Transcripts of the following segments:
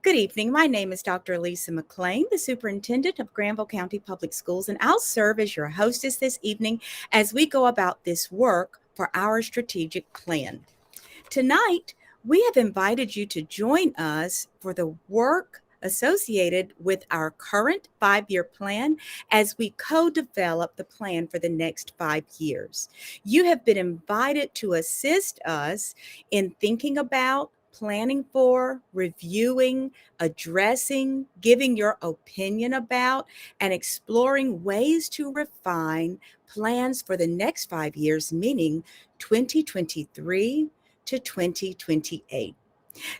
Good evening. My name is Dr. Lisa McLean, the Superintendent of Granville County Public Schools, and I'll serve as your hostess this evening as we go about this work for our strategic plan. Tonight, we have invited you to join us for the work associated with our current 5-year plan as we co-develop the plan for the next 5 years. You have been invited to assist us in thinking about, planning for, reviewing, addressing, giving your opinion about, and exploring ways to refine plans for the next 5 years, meaning 2023 to 2028.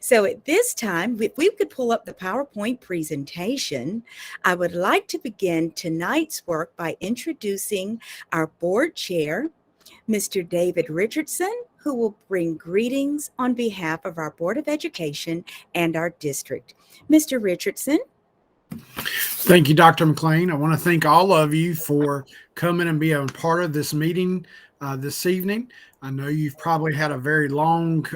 So at this time, if we could pull up the PowerPoint presentation, I would like to begin tonight's work by introducing our board chair, Mr. David Richardson, who will bring greetings on behalf of our Board of Education and our district. Mr. Richardson. Thank you, Dr. McLean. I want to thank all of you for coming and being part of this meeting this evening. I know you've probably had a very long,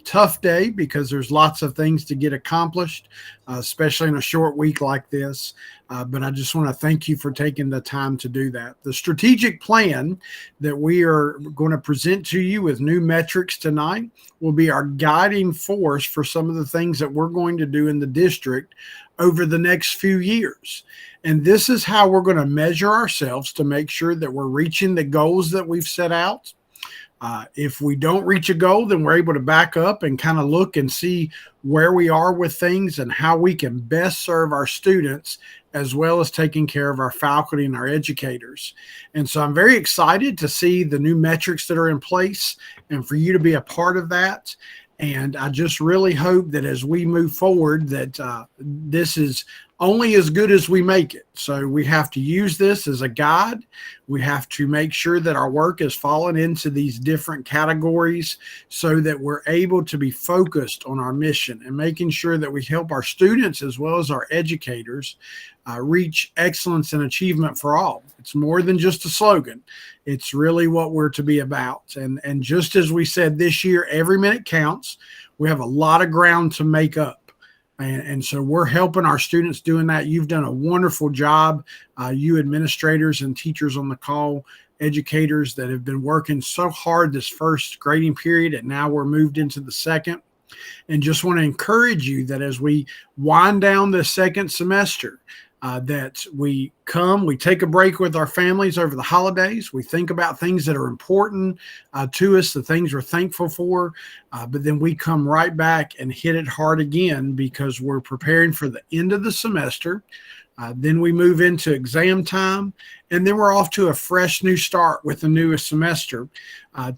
tough day because there's lots of things to get accomplished, especially in a short week like this. But I just want to thank you for taking the time to do that. The strategic plan that we are going to present to you with new metrics tonight will be our guiding force for some of the things that we're going to do in the district over the next few years. And this is how we're going to measure ourselves to make sure that we're reaching the goals that we've set out. If we don't reach a goal, then we're able to back up and kind of look and see where we are with things and how we can best serve our students, as well as taking care of our faculty and our educators. And so I'm very excited to see the new metrics that are in place and for you to be a part of that. And I just really hope that as we move forward that this is only as good as we make it. So we have to use this as a guide. We have to make sure that our work is falling into these different categories so that we're able to be focused on our mission and making sure that we help our students as well as our educators reach excellence and achievement for all. It's more than just a slogan. It's really what we're to be about. And just as we said this year, every minute counts. We have a lot of ground to make up. And so we're helping our students doing that. You've done a wonderful job, you administrators and teachers on the call, educators that have been working so hard this first grading period, and now we're moved into the second. And just want to encourage you that as we wind down the second semester, that we take a break with our families over the holidays. We think about things that are important to us, the things we're thankful for, but then we come right back and hit it hard again because we're preparing for the end of the semester. Then we move into exam time, and then we're off to a fresh new start with the newest semester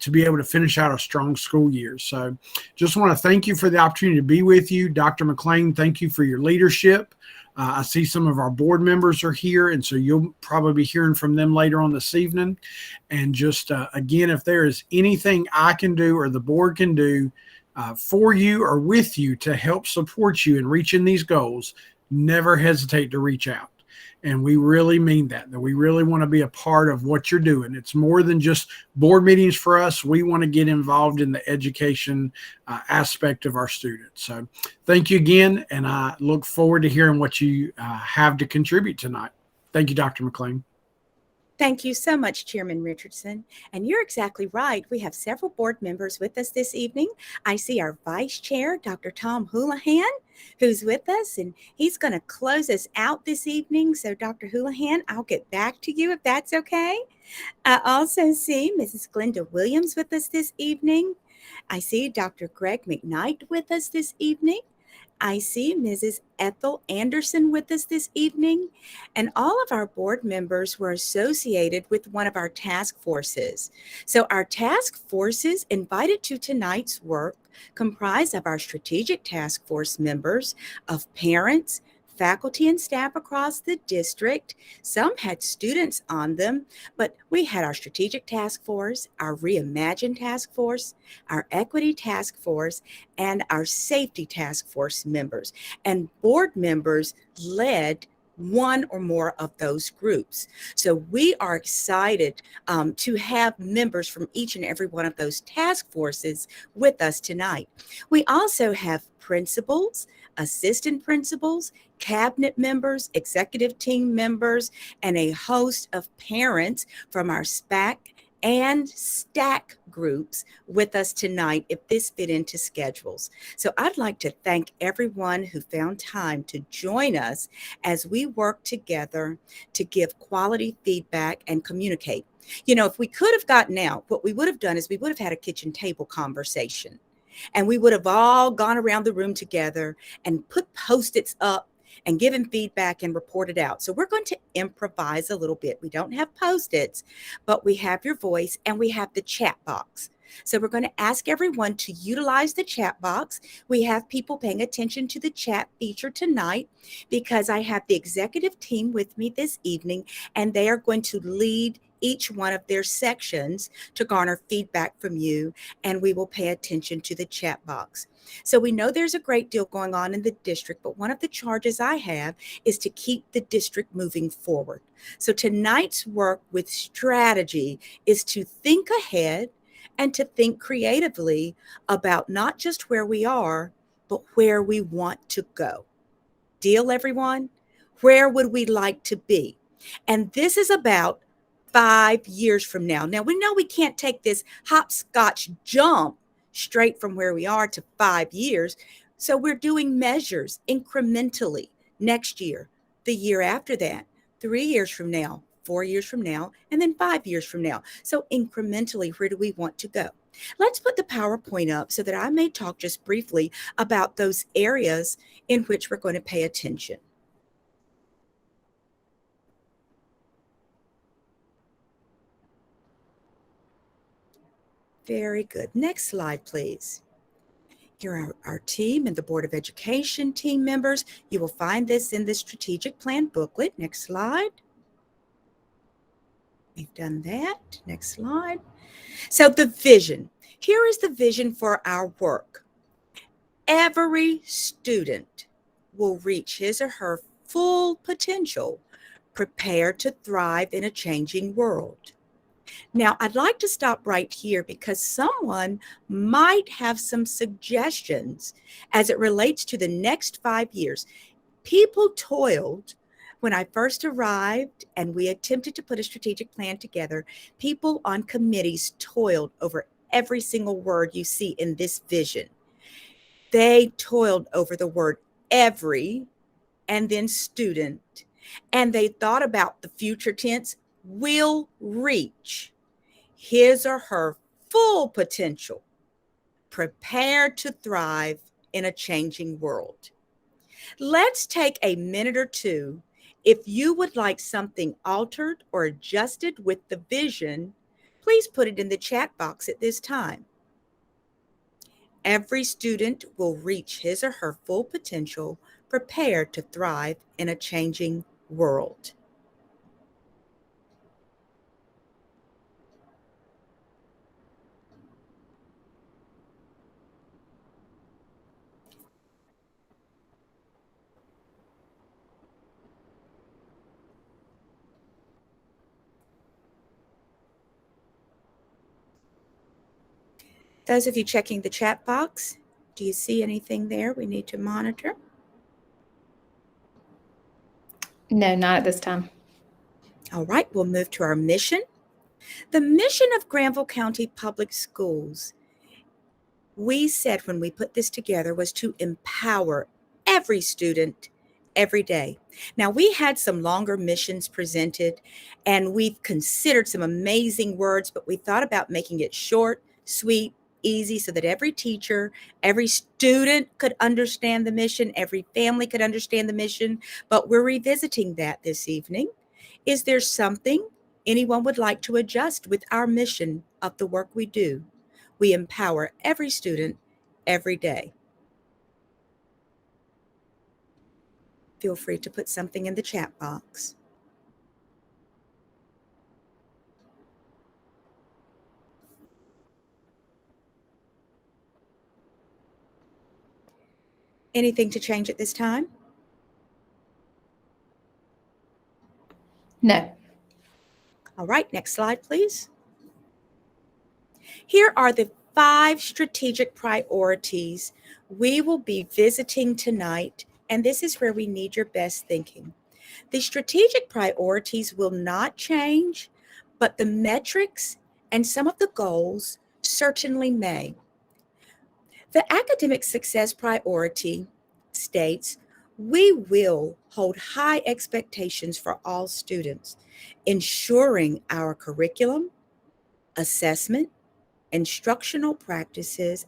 to be able to finish out a strong school year. So just want to thank you for the opportunity to be with you. Dr. McLean, thank you for your leadership. I see some of our board members are here, and so you'll probably be hearing from them later on this evening. And just, again, if there is anything I can do or the board can do for you or with you to help support you in reaching these goals, never hesitate to reach out. And we really mean that we really want to be a part of what you're doing. It's more than just board meetings for us. We want to get involved in the education aspect of our students. So thank you again. And I look forward to hearing what you have to contribute tonight. Thank you, Dr. McLean. Thank you so much, Chairman Richardson. And you're exactly right. We have several board members with us this evening. I see our Vice Chair, Dr. Tom Houlihan, who's with us, and he's going to close us out this evening. So, Dr. Houlihan, I'll get back to you if that's okay. I also see Mrs. Glenda Williams with us this evening. I see Dr. Greg McKnight with us this evening. I see Mrs. Ethel Anderson with us this evening, and all of our board members were associated with one of our task forces. So our task forces invited to tonight's work comprise of our strategic task force members of parents, faculty and staff across the district. Some had students on them, but we had our strategic task force, our reimagine task force, our equity task force, and our safety task force members. And board members led one or more of those groups. So we are excited to have members from each and every one of those task forces with us tonight. We also have principals, assistant principals, cabinet members, executive team members, and a host of parents from our SPAC and stack groups with us tonight if this fit into schedules. So I'd like to thank everyone who found time to join us as we work together to give quality feedback and communicate. You know, if we could have gotten out, what we would have done is we would have had a kitchen table conversation, and we would have all gone around the room together and put Post-its up and given feedback and reported out. So we're going to improvise a little bit. We don't have Post-its, but we have your voice and we have the chat box. So we're going to ask everyone to utilize the chat box. We have people paying attention to the chat feature tonight because I have the executive team with me this evening, and they are going to lead each one of their sections to garner feedback from you, and we will pay attention to the chat box. So we know there's a great deal going on in the district, but one of the charges I have is to keep the district moving forward. So tonight's work with strategy is to think ahead and to think creatively about not just where we are, but where we want to go. Deal, everyone? Where would we like to be? And this is about 5 years from now. Now, we know we can't take this hopscotch jump straight from where we are to 5 years. So we're doing measures incrementally next year, the year after that, 3 years from now, 4 years from now, and then 5 years from now. So incrementally, where do we want to go? Let's put the PowerPoint up so that I may talk just briefly about those areas in which we're going to pay attention. Very good. Next slide, please. Here are our team and the Board of Education team members. You will find this in the strategic plan booklet. Next slide. We've done that. Next slide. So the vision. Here is the vision for our work. Every student will reach his or her full potential, prepared to thrive in a changing world. Now, I'd like to stop right here because someone might have some suggestions as it relates to the next 5 years. People toiled when I first arrived and we attempted to put a strategic plan together. People on committees toiled over every single word you see in this vision. They toiled over the word every and then student, and they thought about the future tense will reach his or her full potential, prepared to thrive in a changing world. Let's take a minute or two. If you would like something altered or adjusted with the vision, please put it in the chat box at this time. Every student will reach his or her full potential, prepared to thrive in a changing world. Those of you checking the chat box, do you see anything there we need to monitor? No, not at this time. All right, we'll move to our mission. The mission of Granville County Public Schools, we said when we put this together, was to empower every student every day. Now, we had some longer missions presented, and we've considered some amazing words, but we thought about making it short, sweet, easy, so that every teacher, every student could understand the mission, every family could understand the mission. But we're revisiting that this evening. Is there something anyone would like to adjust with our mission of the work we do? We empower every student every day. Feel free to put something in the chat box. Anything to change at this time? No. All right, next slide, please. Here are the 5 strategic priorities we will be visiting tonight, and this is where we need your best thinking. The strategic priorities will not change, but the metrics and some of the goals certainly may. The academic success priority states we will hold high expectations for all students, ensuring our curriculum, assessment, instructional practices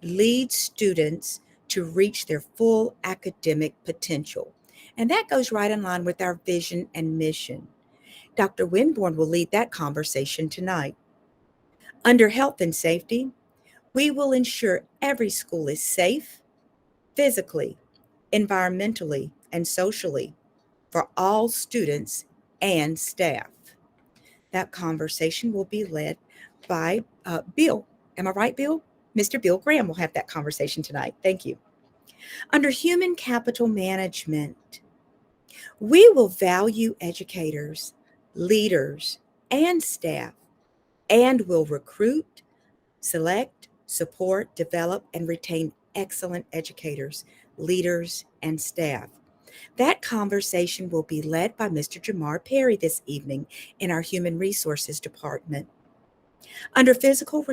lead students to reach their full academic potential. And that goes right in line with our vision and mission. Dr. Winborn will lead that conversation tonight. Under health and safety, we will ensure every school is safe, physically, environmentally, and socially for all students and staff. That conversation will be led by Bill. Am I right, Bill? Mr. Bill Graham will have that conversation tonight. Thank you. Under human capital management, we will value educators, leaders, and staff, and will recruit, select, support, develop, and retain excellent educators, leaders, and staff. That conversation will be led by Mr. Jamar Perry this evening in our Human Resources Department. Under fiscal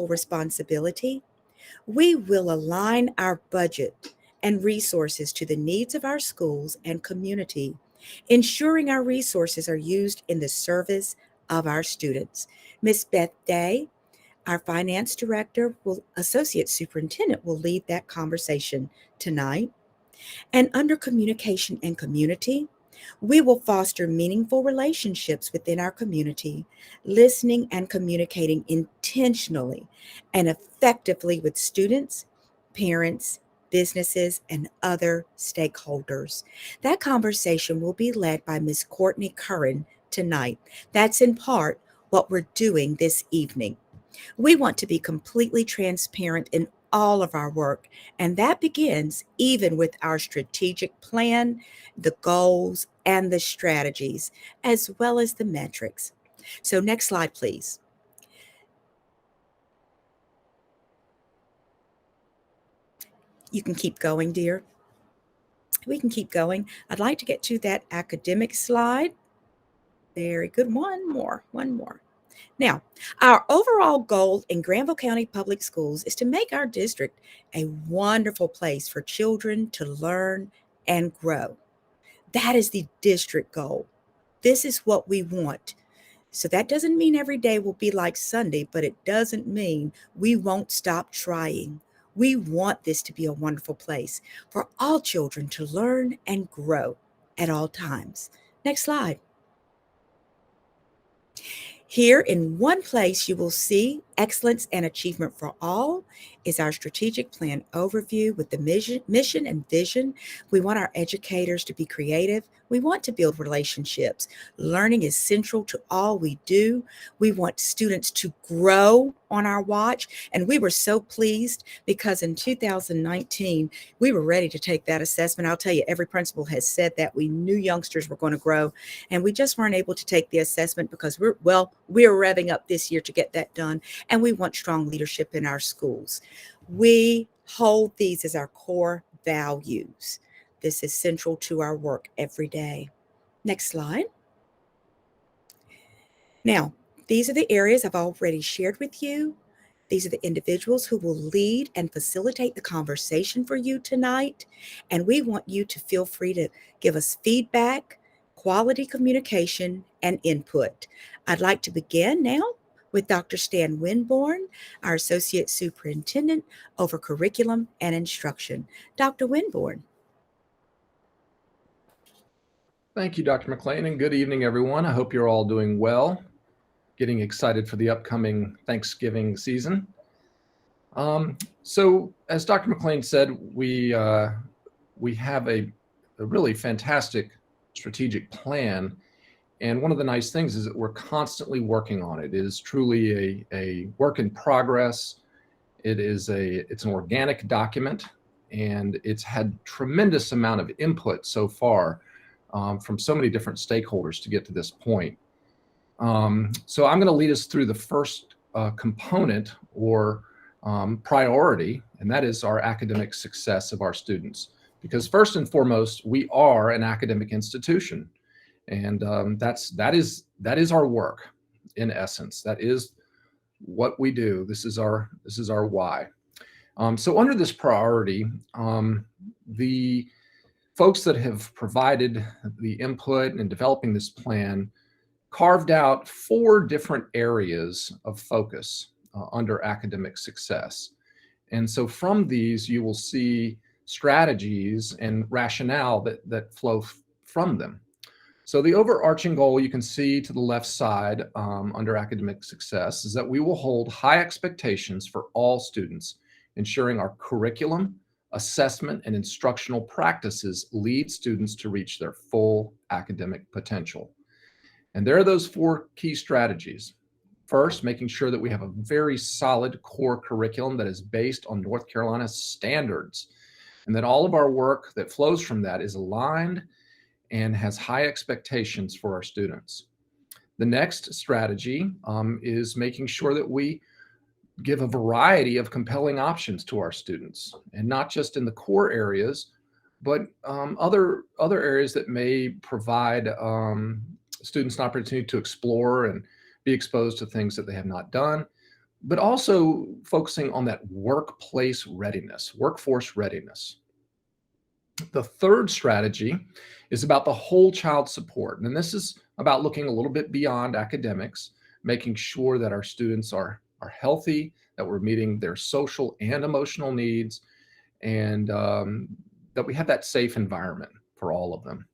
responsibility, we will align our budget and resources to the needs of our schools and community, ensuring our resources are used in the service of our students. Ms. Beth Day, our finance director, associate superintendent, will lead that conversation tonight. And under communication and community, we will foster meaningful relationships within our community, listening and communicating intentionally and effectively with students, parents, businesses, and other stakeholders. That conversation will be led by Ms. Courtney Curran tonight. That's in part what we're doing this evening. We want to be completely transparent in all of our work, and that begins even with our strategic plan, the goals, and the strategies, as well as the metrics. So next slide, please. You can keep going, dear. We can keep going. I'd like to get to that academic slide. Very good. One more. Now, our overall goal in Granville County Public Schools is to make our district a wonderful place for children to learn and grow. That is the district goal. This is what we want. So that doesn't mean every day will be like Sunday, but it doesn't mean we won't stop trying. We want this to be a wonderful place for all children to learn and grow at all times. Next slide. Here in one place, you will see Excellence and Achievement for All is our strategic plan overview with the mission and vision. We want our educators to be creative. We want to build relationships. Learning is central to all we do. We want students to grow on our watch. And we were so pleased because in 2019, we were ready to take that assessment. I'll tell you, every principal has said that we knew youngsters were going to grow, and we just weren't able to take the assessment because we're revving up this year to get that done. And we want strong leadership in our schools. We hold these as our core values. This is central to our work every day. Next slide. Now, these are the areas I've already shared with you. These are the individuals who will lead and facilitate the conversation for you tonight. And we want you to feel free to give us feedback, quality communication, and input. I'd like to begin now with Dr. Stan Winborn, our Associate Superintendent over Curriculum and Instruction. Dr. Winborn. Thank you, Dr. McLean, and good evening, everyone. I hope you're all doing well, getting excited for the upcoming Thanksgiving season. So as Dr. McLean said, we have a really fantastic strategic plan. And one of the nice things is that we're constantly working on it. It is truly a work in progress. It's an organic document, and it's had tremendous amount of input so far from so many different stakeholders to get to this point. So I'm going to lead us through the first component or priority, and that is our academic success of our students. Because first and foremost, we are an academic institution, and that is our work in essence. That is what we do. This is our why. So under this priority, the folks that have provided the input in developing this plan carved out 4 different areas of focus under academic success. And so from these, you will see strategies and rationale that flow from them. So the overarching goal you can see to the left side under academic success is that we will hold high expectations for all students, ensuring our curriculum, assessment, and instructional practices lead students to reach their full academic potential. And there are those 4 key strategies. First, making sure that we have a very solid core curriculum that is based on North Carolina's standards, and that all of our work that flows from that is aligned and has high expectations for our students. The next strategy is making sure that we give a variety of compelling options to our students, and not just in the core areas, but other areas that may provide students an opportunity to explore and be exposed to things that they have not done, but also focusing on that workplace readiness, workforce readiness. The third strategy is about the whole child support. And this is about looking a little bit beyond academics, making sure that our students are healthy, that we're meeting their social and emotional needs, and that we have that safe environment for all of them.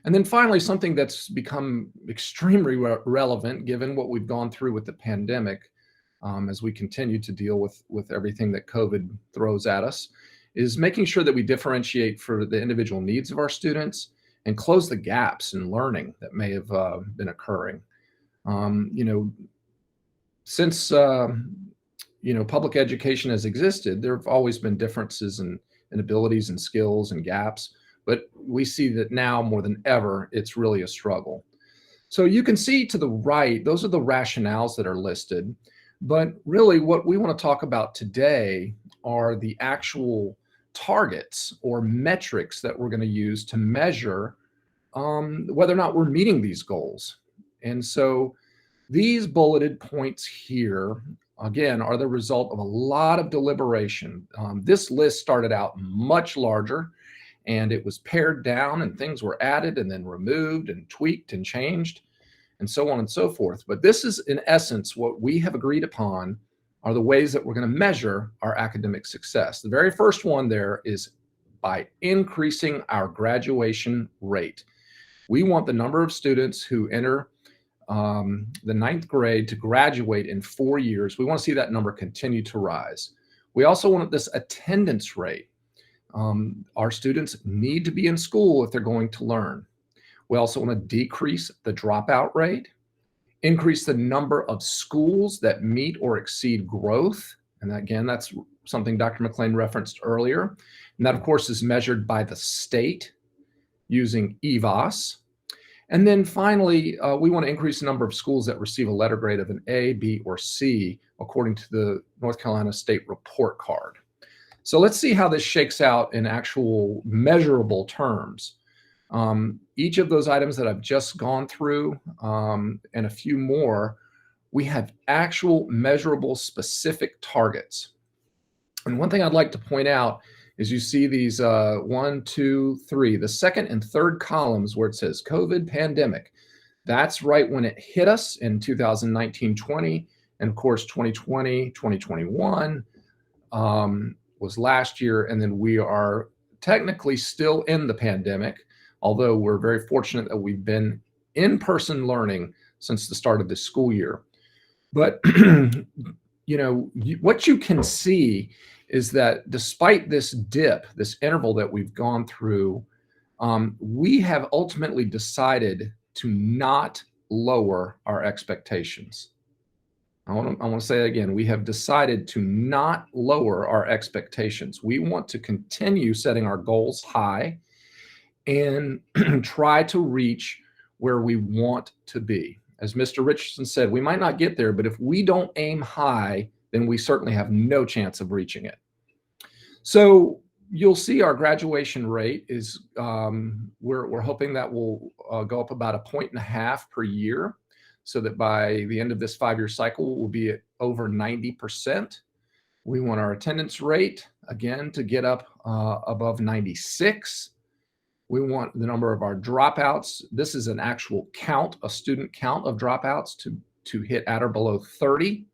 And then finally, something that's become extremely relevant given what we've gone through with the pandemic, as we continue to deal with everything that COVID throws at us, is making sure that we differentiate for the individual needs of our students and close the gaps in learning that may have been occurring. Since public education has existed, there have always been differences in abilities and skills and gaps, but we see that now more than ever, it's really a struggle. So you can see to the right, those are the rationales that are listed, but really what we want to talk about today are the actual targets or metrics that we're going to use to measure whether or not we're meeting these goals. And so these bulleted points here, again, are the result of a lot of deliberation. This list started out much larger, and it was pared down, and things were added and then removed and tweaked and changed and so on and so forth. But this is in essence what we have agreed upon are the ways that we're going to measure our academic success. The very first one there is by increasing our graduation rate. We want the number of students who enter the 9th grade to graduate in 4 years. We want to see that number continue to rise. We also want this attendance rate. Our students need to be in school if they're going to learn. We also want to decrease the dropout rate, increase the number of schools that meet or exceed growth. And again, that's something Dr. McLean referenced earlier. And that, of course, is measured by the state using EVOS. And then finally, we want to increase the number of schools that receive a letter grade of an A, B, or C, according to the North Carolina State Report Card. So let's see how this shakes out in actual measurable terms. Each of those items that I've just gone through and a few more, we have actual measurable specific targets. And one thing I'd like to point out is you see these 1, 2, 3, the second and third columns where it says COVID pandemic. That's right when it hit us in 2019-20, and of course 2020, 2021 was last year, and then we are technically still in the pandemic, although we're very fortunate that we've been in-person learning since the start of this school year. But what you can see is that despite this dip, this interval that we've gone through, we have ultimately decided to not lower our expectations. I want to say it again, we have decided to not lower our expectations. We want to continue setting our goals high and try to reach where we want to be. As Mr. Richardson said, we might not get there, but if we don't aim high, then we certainly have no chance of reaching it. So you'll see our graduation rate is, we're hoping that will go up about 1.5 points per year, so that by the end of this 5-year cycle, we'll be at over 90%. We want our attendance rate, again, to get up above 96. We want the number of our dropouts. This is an actual count, a student count of dropouts to hit at or below 30.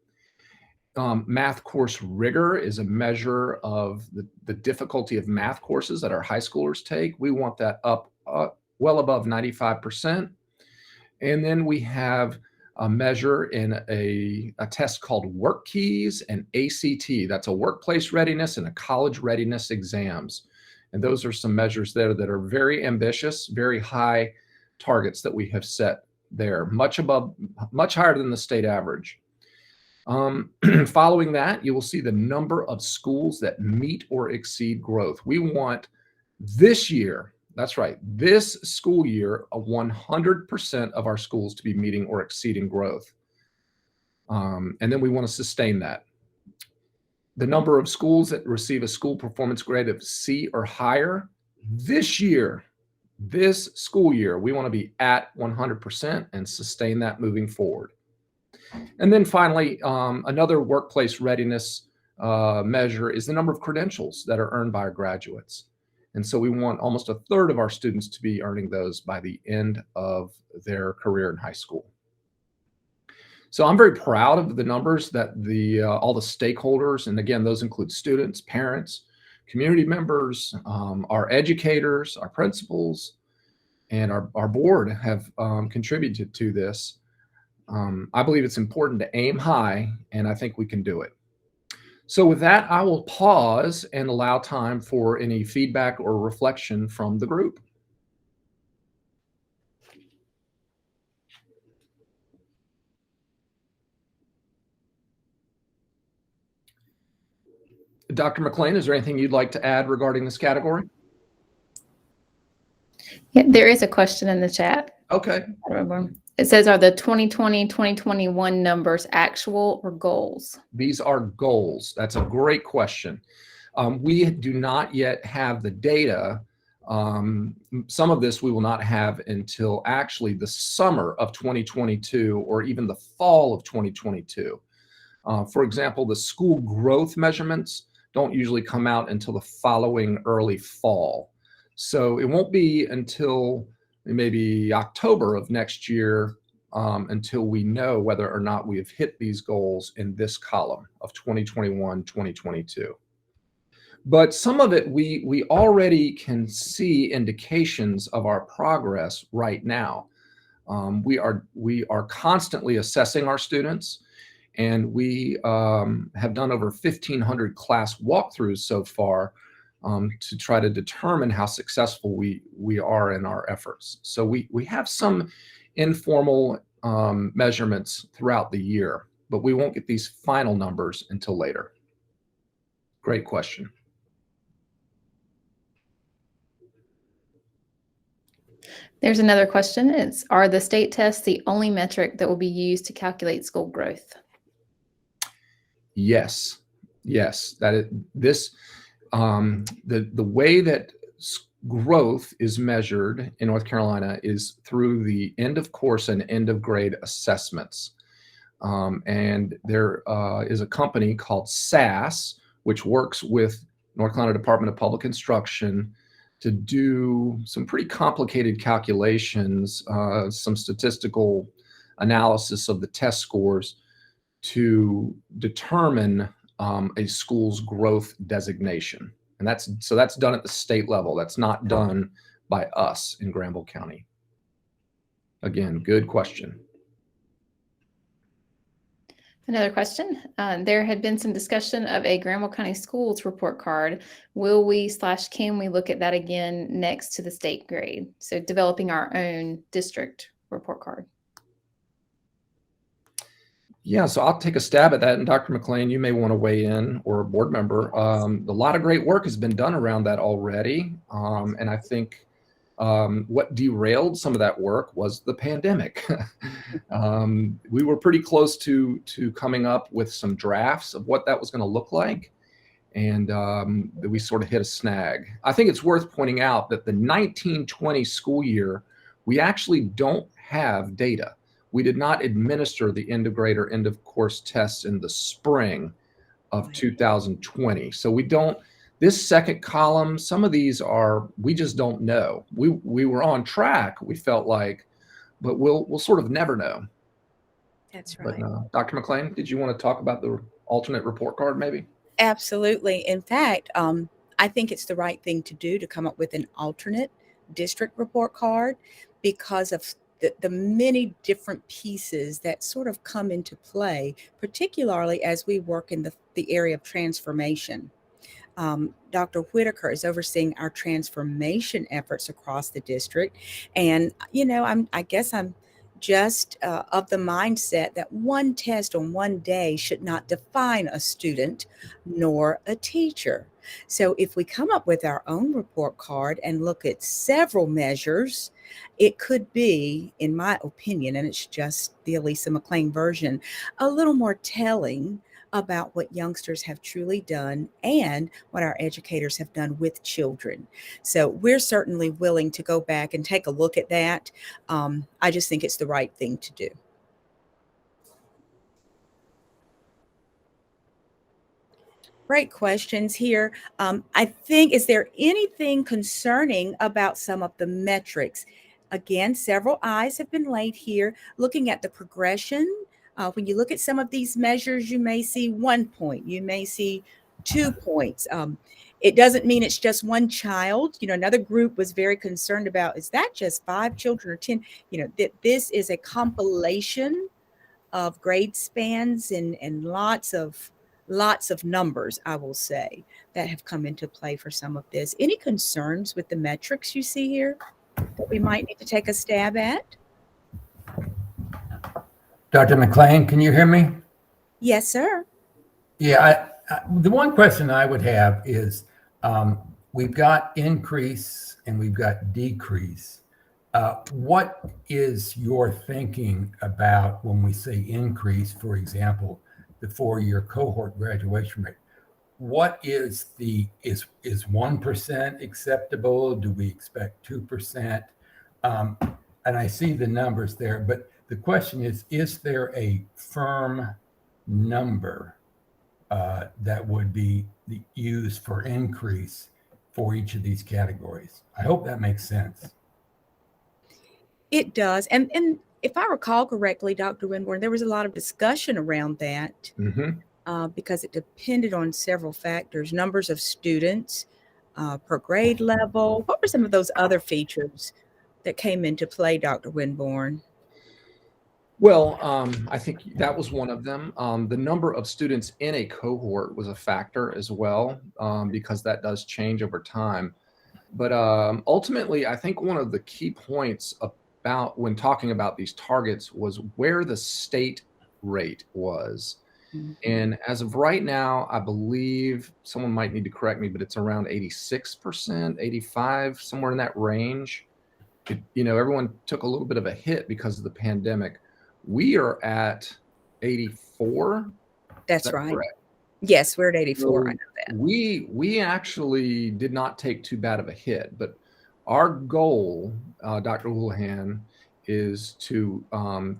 Math course rigor is a measure of the difficulty of math courses that our high schoolers take. We want that up well above 95%. And then we have a measure in a test called Work Keys and ACT. That's a workplace readiness and a college readiness exams. And those are some measures there that are very ambitious, very high targets that we have set there, much higher than the state average. Following that, you will see the number of schools that meet or exceed growth. We want this year, that's right, this school year, 100% of our schools to be meeting or exceeding growth. And then we want to sustain that. The number of schools that receive a school performance grade of C or higher this year, this school year, we want to be at 100% and sustain that moving forward. And then finally, another workplace readiness measure is the number of credentials that are earned by our graduates. And so we want almost 1/3 of our students to be earning those by the end of their career in high school. So I'm very proud of the numbers that all the stakeholders, and again, those include students, parents, community members, our educators, our principals, and our board have contributed to this. I believe it's important to aim high, and I think we can do it. So with that, I will pause and allow time for any feedback or reflection from the group. Dr. McLean, is there anything you'd like to add regarding this category? Yeah, there is a question in the chat. Okay. It says, are the 2020, 2021 numbers actual or goals? These are goals. That's a great question. We do not yet have the data. Some of this we will not have until actually the summer of 2022 or even the fall of 2022. For example, the school growth measurements don't usually come out until the following early fall. So it won't be until maybe October of next year until we know whether or not we have hit these goals in this column of 2021, 2022. But some of it, we already can see indications of our progress right now. We are constantly assessing our students, and we have done over 1,500 class walkthroughs so far to try to determine how successful we are in our efforts. So we have some informal measurements throughout the year, but we won't get these final numbers until later. Great question. There's another question. It's, are the state tests the only metric that will be used to calculate school growth? Yes, yes. The way that growth is measured in North Carolina is through the end of course and end of grade assessments. And there is a company called SAS, which works with North Carolina Department of Public Instruction to do some pretty complicated calculations, some statistical analysis of the test scores to determine a school's growth designation. And that's done at the state level. That's not done by us in Granville County. Again, good question. Another question. There had been some discussion of a Granville County Schools report card. Will we/can we look at that again next to the state grade? So developing our own district report card. Yeah, so I'll take a stab at that. And Dr. McLean, you may want to weigh in, or a board member. A lot of great work has been done around that already. And I think What derailed some of that work was the pandemic. We were pretty close to coming up with some drafts of what that was going to look like. And we sort of hit a snag. I think it's worth pointing out that the 1920 school year, we actually don't have data. We did not administer the end of grade or end of course tests in the spring of 2020. So we don't, this second column, some of these are, we just don't know. We were on track, we felt like, but we'll sort of never know. That's right. But Dr. McLean, did you want to talk about the alternate report card maybe? Absolutely. In fact, I think it's the right thing to do to come up with an alternate district report card because of the many different pieces that sort of come into play, particularly as we work in the area of transformation. Dr. Whitaker is overseeing our transformation efforts across the district. And, I guess I'm just of the mindset that one test on one day should not define a student nor a teacher. So if we come up with our own report card and look at several measures, it could be, in my opinion, and it's just the Elisa McLean version, a little more telling about what youngsters have truly done and what our educators have done with children. So we're certainly willing to go back and take a look at that. I just think it's the right thing to do. Great questions here. I think, is there anything concerning about some of the metrics? Again, several eyes have been laid here, looking at the progression. When you look at some of these measures, you may see 1 point, you may see 2 points. It doesn't mean it's just one child. Another group was very concerned about, is that just 5 children or 10? That this is a compilation of grade spans and lots of numbers, I will say, that have come into play for some of this. Any concerns with the metrics you see here that we might need to take a stab at? Dr. McLean, can you hear me? Yes, sir. Yeah, the one question I would have is we've got increase and we've got decrease. What is your thinking about when we say increase, for example, the 4-year cohort graduation rate? What is is 1% acceptable? Do we expect 2%? And I see the numbers there, but the question is there a firm number that would be used for increase for each of these categories? I hope that makes sense. It does. And if I recall correctly, Dr. Winborn, there was a lot of discussion around that because it depended on several factors, numbers of students per grade level. What were some of those other features that came into play, Dr. Winborn? Well, I think that was one of them. The number of students in a cohort was a factor as well, because that does change over time. But ultimately, I think one of the key points about when talking about these targets was where the state rate was. Mm-hmm. And as of right now, I believe someone might need to correct me, but it's around 86%, 85, somewhere in that range. Everyone took a little bit of a hit because of the pandemic. We are at 84. That's right. Correct? Yes, we're at 84. So I know that. We actually did not take too bad of a hit, but our goal, Dr. Houlihan, is to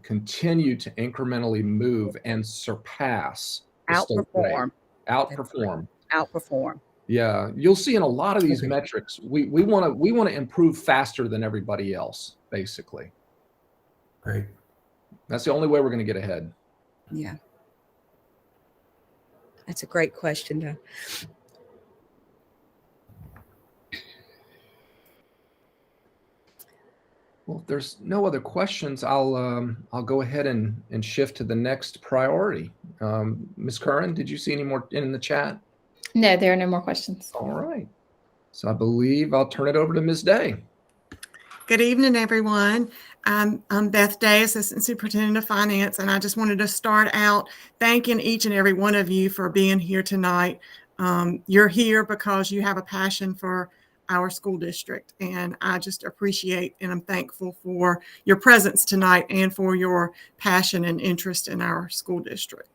continue to incrementally move and surpass. Outperform. Yeah, you'll see in a lot of these metrics, we want to improve faster than everybody else, basically. Great. That's the only way we're going to get ahead. Yeah. That's a great question, though. Well, if there's no other questions, I'll go ahead and shift to the next priority. Ms. Curran, did you see any more in the chat? No, there are no more questions. All right. So I believe I'll turn it over to Ms. Day. Good evening, everyone. I'm Beth Day, Assistant Superintendent of Finance, and I just wanted to start out thanking each and every one of you for being here tonight. You're here because you have a passion for our school district. And I just appreciate and I'm thankful for your presence tonight and for your passion and interest in our school district.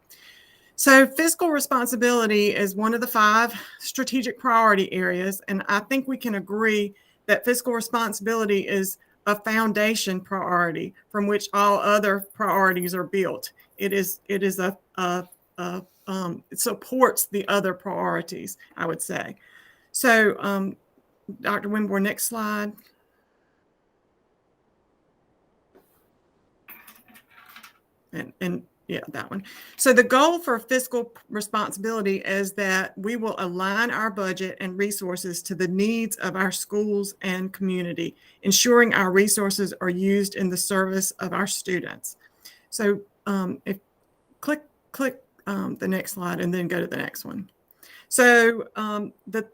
So fiscal responsibility is one of the 5 strategic priority areas. And I think we can agree that fiscal responsibility is a foundation priority from which all other priorities are built. It supports the other priorities, I would say. So, Dr. Winborn, next slide. And yeah, that one. So the goal for fiscal responsibility is that we will align our budget and resources to the needs of our schools and community, ensuring our resources are used in the service of our students. So if click the next slide and then go to the next one. So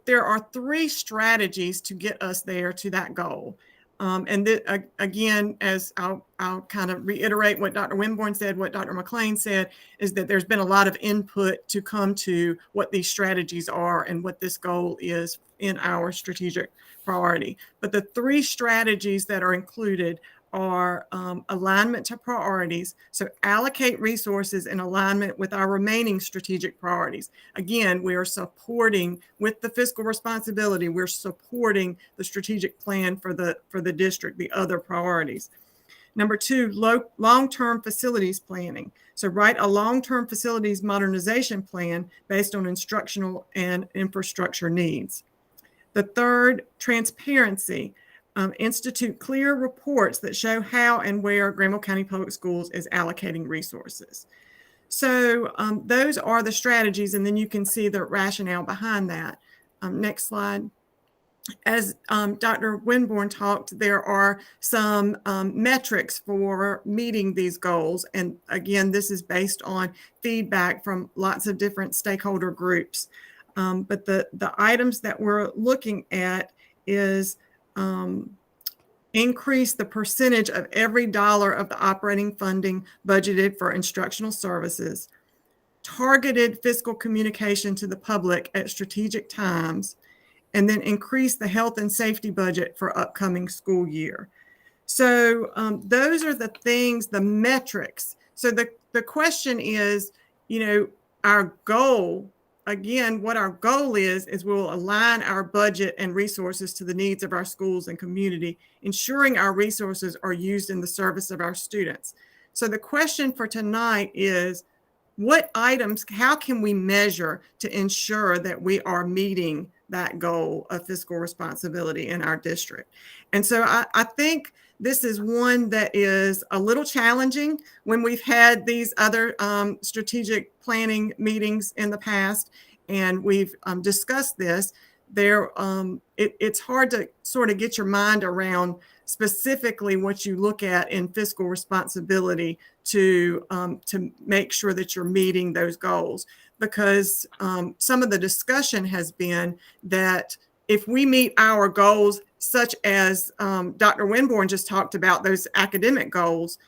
there are 3 strategies to get us there to that goal. Again, as I'll kind of reiterate what Dr. Winborn said, what Dr. McClain said, is that there's been a lot of input to come to what these strategies are and what this goal is in our strategic priority. But the 3 strategies that are included are alignment to priorities. So allocate resources in alignment with our remaining strategic priorities. Again, we are supporting with the fiscal responsibility, we're supporting the strategic plan for the district, the other priorities. Number 2, long-term facilities planning. So write a long-term facilities modernization plan based on instructional and infrastructure needs. The 3rd, transparency. Institute clear reports that show how and where Granville County Public Schools is allocating resources. So those are the strategies, and then you can see the rationale behind that. Next slide. As Dr. Winborn talked, there are some metrics for meeting these goals. And again, this is based on feedback from lots of different stakeholder groups. But the items that we're looking at is increase the percentage of every dollar of the operating funding budgeted for instructional services, targeted fiscal communication to the public at strategic times, and then increase the health and safety budget for upcoming school year. So those are the things, the metrics. So the question is, our goal, again, what our goal is we'll align our budget and resources to the needs of our schools and community, ensuring our resources are used in the service of our students. So the question for tonight is, what items, how can we measure to ensure that we are meeting that goal of fiscal responsibility in our district? And so I think this is one that is a little challenging when we've had these other strategic planning meetings in the past, and we've discussed this. It's hard to sort of get your mind around specifically what you look at in fiscal responsibility to make sure that you're meeting those goals, because some of the discussion has been that if we meet our goals, such as Dr. Winborn just talked about, those academic goals,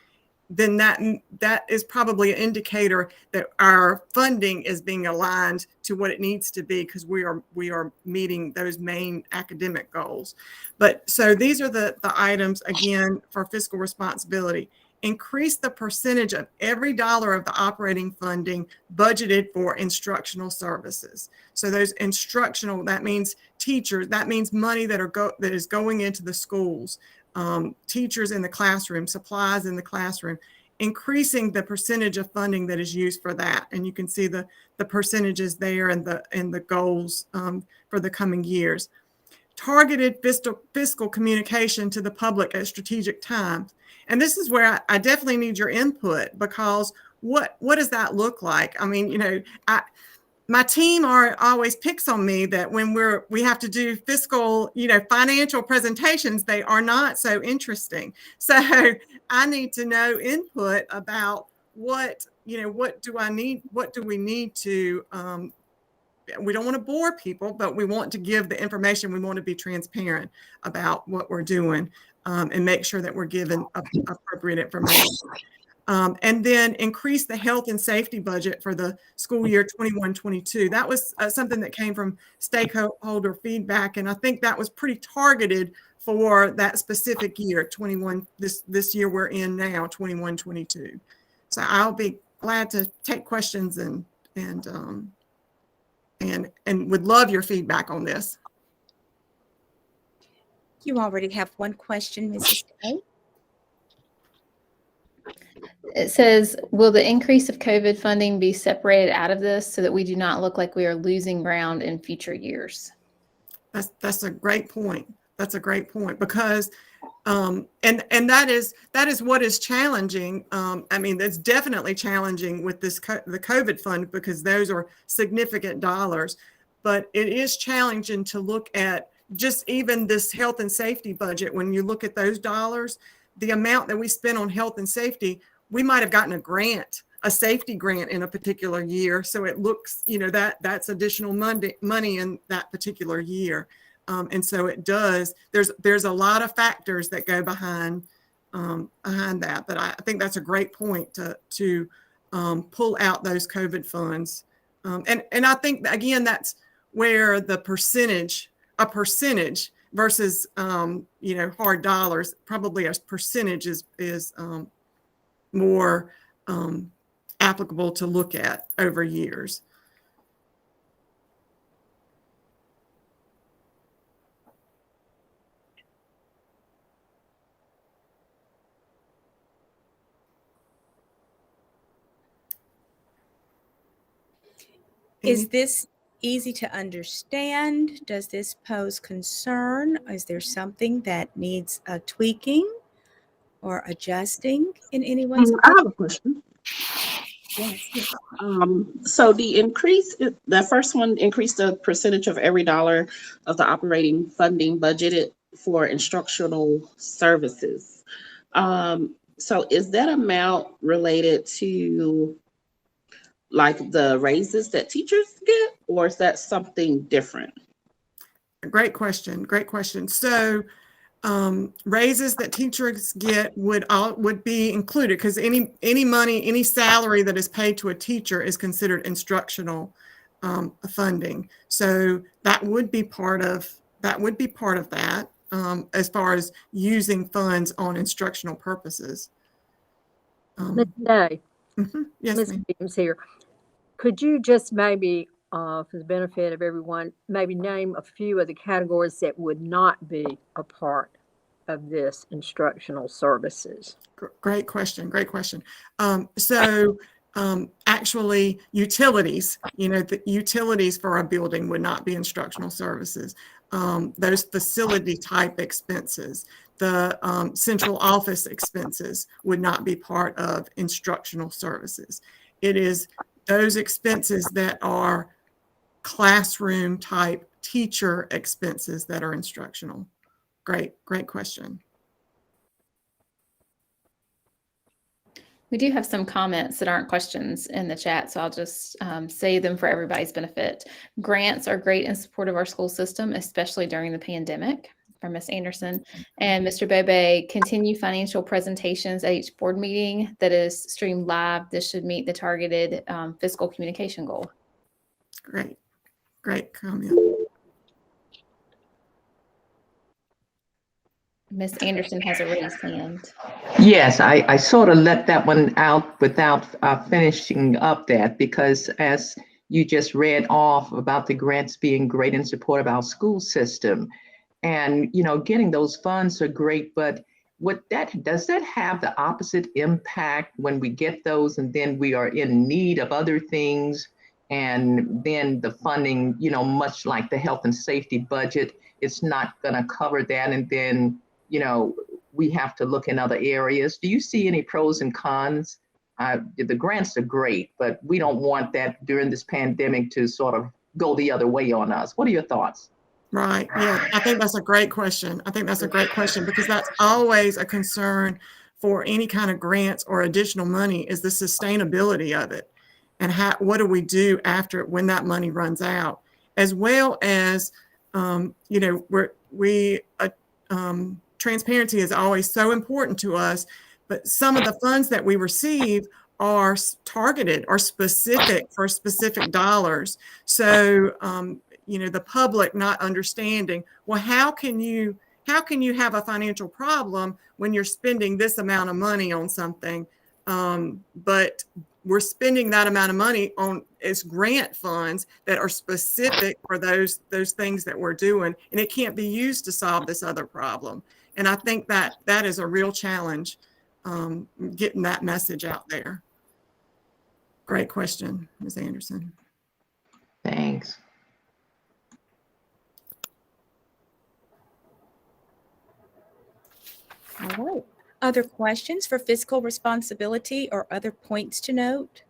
then that is probably an indicator that our funding is being aligned to what it needs to be, because we are meeting those main academic goals. But so these are the items, again, for fiscal responsibility. Increase the percentage of every dollar of the operating funding budgeted for instructional services. So those instructional, that means teachers, that means money that is going into the schools, teachers in the classroom, supplies in the classroom, increasing the percentage of funding that is used for that. And you can see the percentages there and the goals for the coming years. Targeted fiscal communication to the public at strategic times. And this is where I definitely need your input, because what does that look like? I mean, my team always picks on me that when we have to do fiscal, financial presentations, they are not so interesting. So I need to know input about what do we need to, we don't want to bore people, but we want to give the information. We want to be transparent about what we're doing and make sure that we're given appropriate information. And then increase the health and safety budget for the school year 21-22. That was something that came from stakeholder feedback. And I think that was pretty targeted for that specific year, 21, this year we're in now, 21-22. So I'll be glad to take questions and would love your feedback on this. You already have one question, Mrs. Day. It says, will the increase of COVID funding be separated out of this so that we do not look like we are losing ground in future years? That's a great point. That's a great point because, and that is what is challenging. I mean, that's definitely challenging with the COVID fund because those are significant dollars, but it is challenging to look at just even this health and safety budget. When you look at those dollars, the amount that we spend on health and safety, we might have gotten a grant, a safety grant in a particular year. So it looks, that's additional money in that particular year. And so it does, there's a lot of factors that go behind that. But I think that's a great point to pull out those COVID funds. And I think, again, that's where the a percentage versus, hard dollars, probably a percentage is more applicable to look at over years. Is this easy to understand? Does this pose concern? Is there something that needs tweaking or adjusting in any way? I have a question. Yes. So the first one increased the percentage of every dollar of the operating funding budgeted for instructional services. So is that amount related to like the raises that teachers get, or is that something different? Great question. Great question. So raises that teachers get would be included because any money, any salary that is paid to a teacher is considered instructional funding. So that would be part of that as far as using funds on instructional purposes. Ms. Day, Yes, Ms. ma'am. Williams here. Could you just maybe, for the benefit of everyone, maybe name a few of the categories that would not be a part of this instructional services? Great question. Great question. Actually, utilities, the utilities for a building would not be instructional services. Those facility type expenses, the central office expenses would not be part of instructional services. It is those expenses that are classroom type teacher expenses that are instructional. Great question. We do have some comments that aren't questions in the chat, so I'll just say them for everybody's benefit. Grants are great in support of our school system, especially during the pandemic, from Ms. Anderson. And Mr. Bebe, continue financial presentations at each board meeting that is streamed live. This should meet the targeted fiscal communication goal. Great comment. Ms. Anderson has a raised hand. Yes, I sort of let that one out without finishing up that, because as you just read off about the grants being great in support of our school system, and getting those funds are great, but does that have the opposite impact when we get those and then we are in need of other things, and then the funding, much like the health and safety budget, it's not going to cover that, and then we have to look in other areas? Do you see any pros and cons? The grants are great, but we don't want that during this pandemic to sort of go the other way on us. What are your thoughts? Right. Yeah, I think that's a great question. Because that's always a concern for any kind of grants or additional money is the sustainability of it. And what do we do after when that money runs out? As well as, transparency is always so important to us But some of the funds that we receive are targeted or specific for specific dollars. So, the public not understanding, well, how can you have a financial problem when you're spending this amount of money on something, but we're spending that amount of money on as grant funds that are specific for those things that we're doing, and it can't be used to solve this other problem. And I think that is a real challenge, getting that message out there. Great question, Ms. Anderson. Thanks. All right. Other questions for fiscal responsibility or other points to note?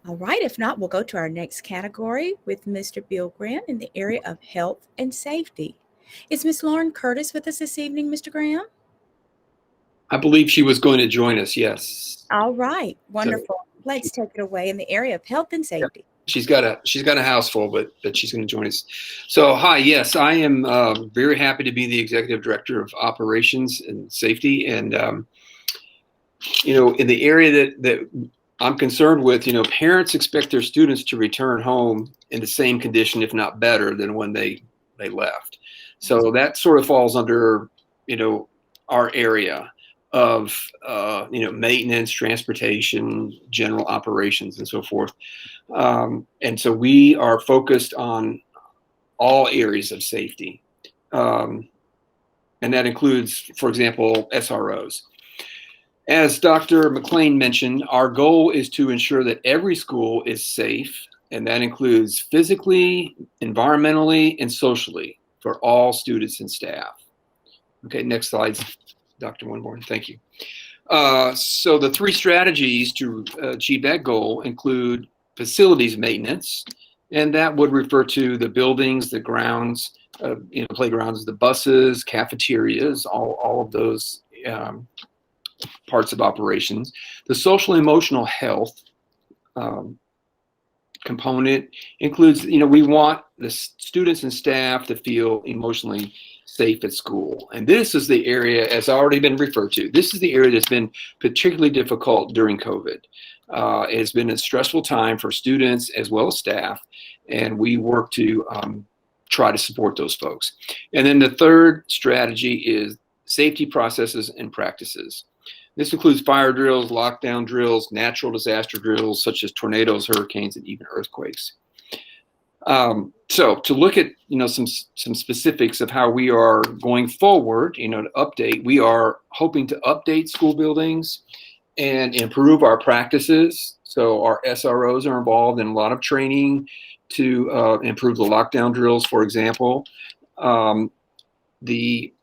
All right. If not, we'll go to our next category with Mr. Bill Graham in the area of health and safety. Is Ms. Lauren Curtis with us this evening, Mr. Graham? I believe she was going to join us, yes. All right. Wonderful. Let's take it away in the area of health and safety. She's got a house full, but she's going to join us. So, hi, yes, I am very happy to be the executive director of operations and safety. And, in the area that I'm concerned with, parents expect their students to return home in the same condition, if not better, than when they left. So that sort of falls under, our area of, maintenance, transportation, general operations, and so forth. And so we are focused on all areas of safety. And that includes, for example, SROs. As Dr. McLean mentioned, our goal is to ensure that every school is safe, and that includes physically, environmentally, and socially for all students and staff. Okay, next slide, Dr. Winborn, thank you. So the three strategies to achieve that goal include facilities maintenance, and that would refer to the buildings, the grounds, playgrounds, the buses, cafeterias, all of those parts of operations. The social emotional health component includes, we want the students and staff to feel emotionally safe at school. And this is the area, as already been referred to, this is the area that's been particularly difficult during COVID. It's been a stressful time for students as well as staff, and we work to try to support those folks. And then the third strategy is safety processes and practices. This includes fire drills, lockdown drills, natural disaster drills, such as tornadoes, hurricanes, and even earthquakes. So to look at, some specifics of how we are going forward, to update, we are hoping to update school buildings and improve our practices. So our SROs are involved in a lot of training to improve the lockdown drills, for example. The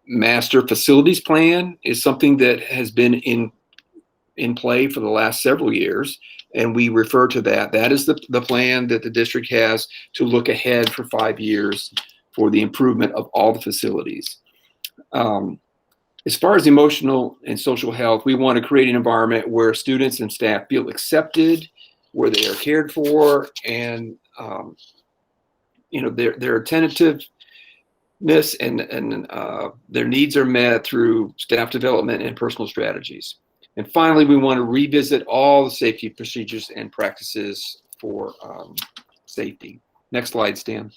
master facilities plan is something that has been in play for the last several years, and we refer to that. That is the plan that the district has to look ahead for 5 years for the improvement of all the facilities. As far as emotional and social health, we want to create an environment where students and staff feel accepted, where they are cared for, and their attentiveness and their needs are met through staff development and personal strategies. And finally, we want to revisit all the safety procedures and practices for safety. Next slide, Stan.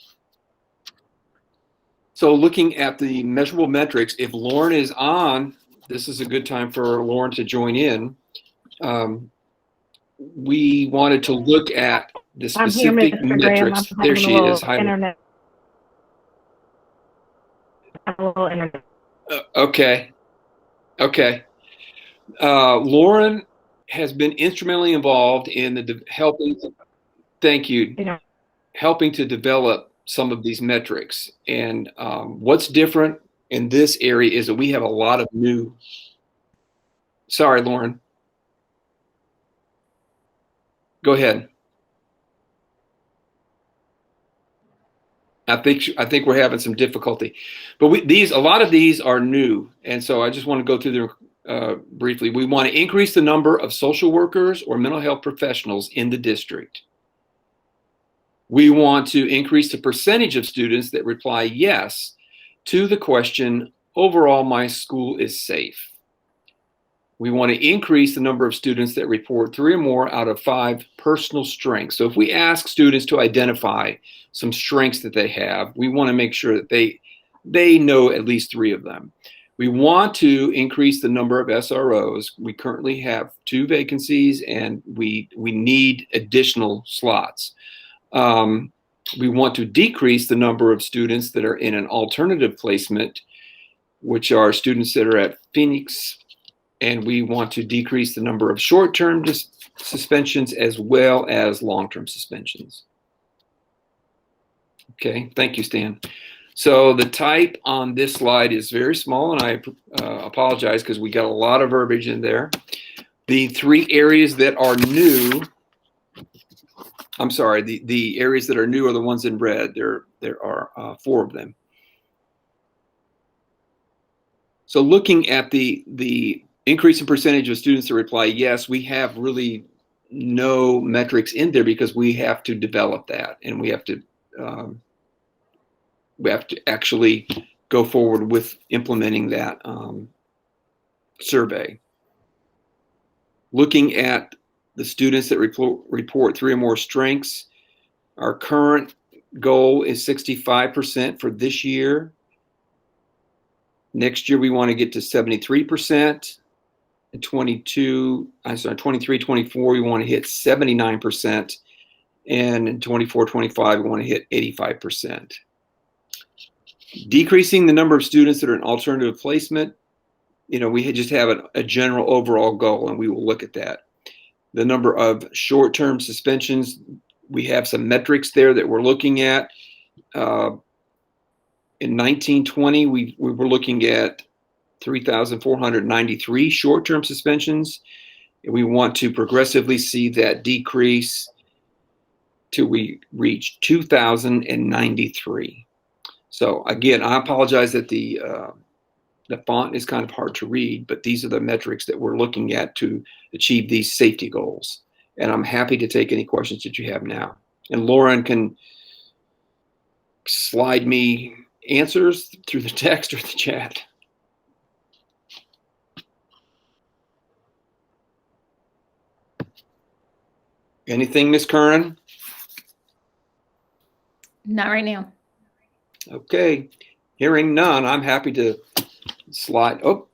So looking at the measurable metrics, if Lauren is on, this is a good time for Lauren to join in. We wanted to look at the specific metrics. There she is. Hi. Internet. A little internet. Okay. Lauren has been instrumentally involved in helping. Thank you. Helping to develop some of these metrics. And what's different in this area is that we have a lot of new. Sorry, Lauren. Go ahead. I think we're having some difficulty, but a lot of these are new, and so I just want to go through them briefly. We want to increase the number of social workers or mental health professionals in the district. We want to increase the percentage of students that reply yes to the question, overall, my school is safe. We want to increase the number of students that report 3 or more out of 5 personal strengths. So if we ask students to identify some strengths that they have, we want to make sure that they know at least 3 of them. We want to increase the number of SROs. We currently have 2 vacancies, and we need additional slots. We want to decrease the number of students that are in an alternative placement, which are students that are at Phoenix, and we want to decrease the number of short-term suspensions as well as long-term suspensions. Okay, thank you, Stan. So the type on this slide is very small, and I apologize because we got a lot of verbiage in there. The 3 areas that are new, I'm sorry, the areas that are new are the ones in red. There are 4 of them. So looking at the increase in percentage of students that reply yes, we have really no metrics in there because we have to develop that, and we have to actually go forward with implementing that survey. Looking at the students that report 3 or more strengths, our current goal is 65% for this year. Next year, we want to get to 73%. In 23, 24, we want to hit 79%. And in 24, 25, we want to hit 85%. Decreasing the number of students that are in alternative placement, we just have a general overall goal, and we will look at that. The number of short-term suspensions, we have some metrics there that we're looking at. In 1920, we were looking at 3,493 short-term suspensions. We want to progressively see that decrease till we reach 2,093. So again, I apologize that the font is kind of hard to read, but these are the metrics that we're looking at to achieve these safety goals. And I'm happy to take any questions that you have now. And Lauren can slide me answers through the text or the chat. Anything, Ms. Curran? Not right now. Okay, hearing none, I'm happy to slide. Oh,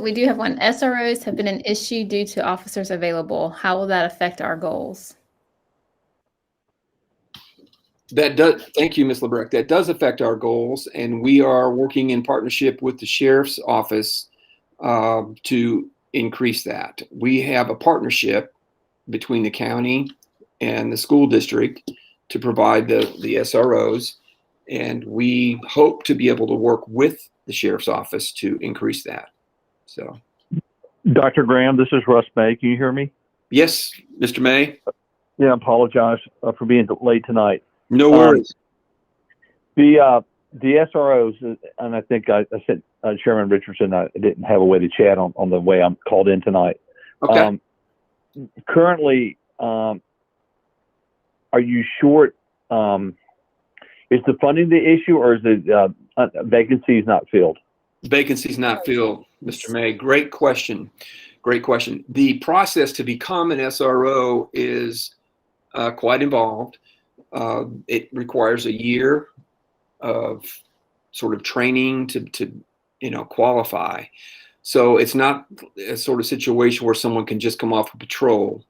we do have one. SROs have been an issue due to officers available. How will that affect our goals? that does. Thank you, Ms. Lebrecht. That does affect our goals, and we are working in partnership with the Sheriff's Office to increase that. We have a partnership between the county and the school district to provide the SROs. And we hope to be able to work with the Sheriff's Office to increase that. So, Dr. Graham, this is Russ May. Can you hear me? Yes, Mr. May. Yeah, I apologize for being late tonight. No worries. The SROs, and I think I said Chairman Richardson, I didn't have a way to chat on the way I'm called in tonight. Okay. Currently, are you short? Is the funding the issue, or is it vacancies not filled? Vacancies not filled, Mr. May. Great question. Great question. The process to become an SRO is quite involved. It requires a year of sort of training to qualify. So it's not a sort of situation where someone can just come off a patrol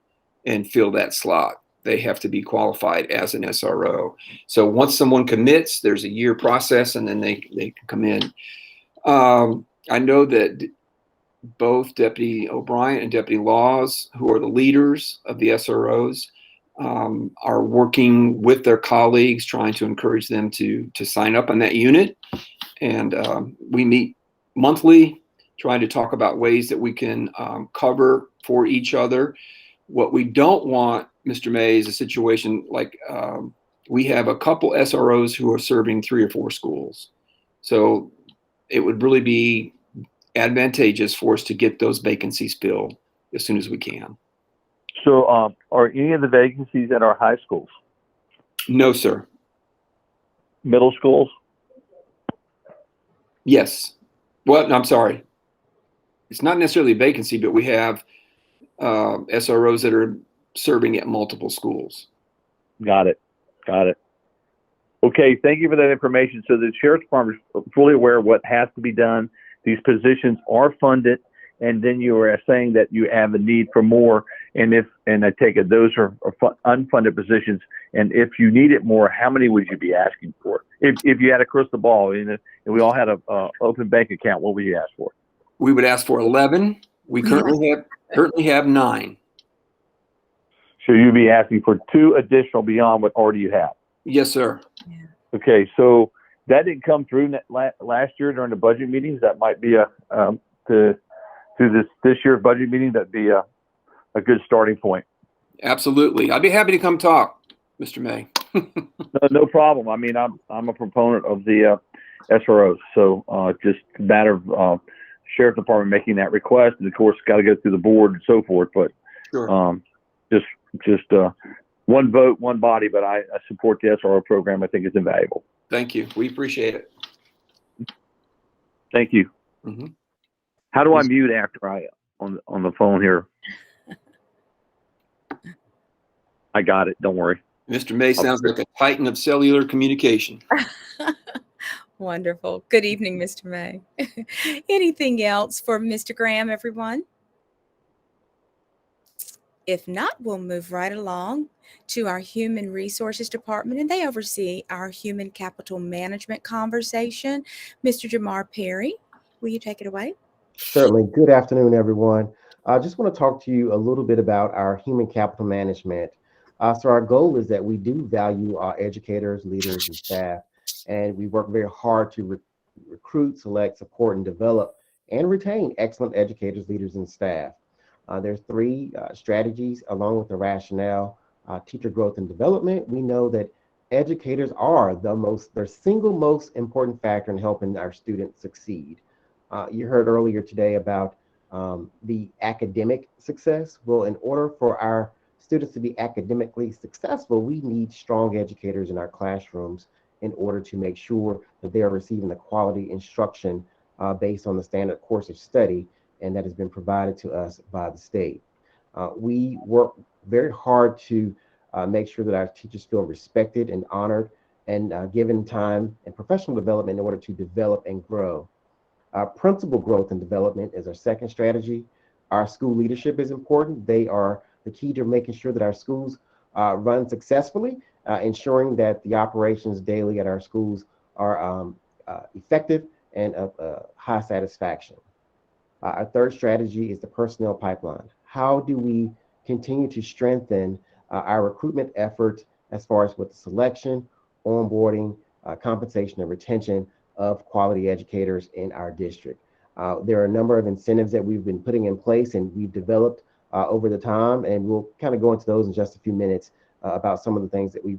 and fill that slot. They have to be qualified as an SRO. So once someone commits, there's a year process, and then they can come in. I know that both Deputy O'Brien and Deputy Laws, who are the leaders of the SROs, are working with their colleagues, trying to encourage them to sign up on that unit. And we meet monthly, trying to talk about ways that we can cover for each other. What we don't want, Mr. May, is a situation like we have a couple SROs who are serving 3 or 4 schools. So it would really be advantageous for us to get those vacancies filled as soon as we can. So are any of the vacancies at our high schools? No, sir. Middle schools? Yes. Well, I'm sorry. It's not necessarily a vacancy, but we have SROs that are serving at multiple schools. Got it. Got it. Okay, thank you for that information. So the Sheriff's Department is fully aware of what has to be done. These positions are funded, and then you are saying that you have a need for more. And I take it those are unfunded positions. And if you needed more, how many would you be asking for? If you had a crystal ball and we all had a open bank account, what would you ask for? We would ask for 11. We currently have 9. So you'd be asking for 2 additional beyond what already you have. Yes, sir. Okay, so that didn't come through last year during the budget meetings. That might be through this year's budget meeting. That'd be a good starting point. Absolutely. I'd be happy to come talk, Mr. May. No problem. I mean, I'm a proponent of the SROs, so just a matter of Sheriff Department making that request, and of course, got to go through the board and so forth. But Sure. Just one vote, one body. But I support the SRO program. I think it's invaluable. Thank you. We appreciate it. Thank you. Mm-hmm. How do I mute after I on the phone here? I got it. Don't worry. Mr. May sounds like a titan of cellular communication. Wonderful. Good evening, Mr. May. Anything else for Mr. Graham, everyone? If not, we'll move right along to our Human Resources Department, and they oversee our human capital management conversation. Mr. Jamar Perry, will you take it away? Certainly. Good afternoon, everyone. I just want to talk to you a little bit about our human capital management. So our goal is that we do value our educators, leaders, and staff, and we work very hard to recruit, select, support, and develop and retain excellent educators, leaders, and staff. There's 3 strategies along with the rationale. Teacher growth and development. We know that educators are their single most important factor in helping our students succeed. You heard earlier today about the academic success. Well, in order for our students to be academically successful, we need strong educators in our classrooms in order to make sure that they are receiving the quality instruction based on the standard course of study and that has been provided to us by the state. We work very hard to make sure that our teachers feel respected and honored and given time and professional development in order to develop and grow. Principal growth and development is our second strategy. Our school leadership is important. They are the key to making sure that our schools run successfully, ensuring that the operations daily at our schools are effective and of high satisfaction. Our third strategy is the personnel pipeline. How do we continue to strengthen our recruitment efforts as far as with the selection, onboarding, compensation, and retention of quality educators in our district? There are a number of incentives that we've been putting in place and we've developed over the time, and we'll kind of go into those in just a few minutes about some of the things that we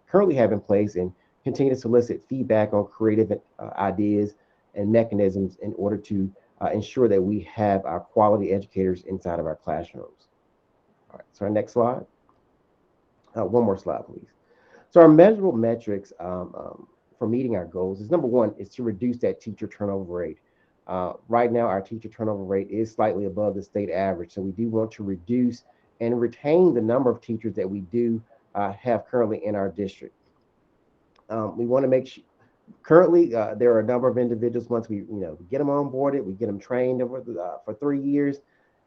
currently have in place and continue to solicit feedback on creative ideas and mechanisms in order to ensure that we have our quality educators inside of our classrooms. All right, so our next slide. One more slide, please. So our measurable metrics for meeting our goals is number 1 is to reduce that teacher turnover rate. Right now, our teacher turnover rate is slightly above the state average. So we do want to reduce and retain the number of teachers that we do have currently in our district. We want to make sure, currently, there are a number of individuals, once we get them onboarded, we get them trained over for 3 years.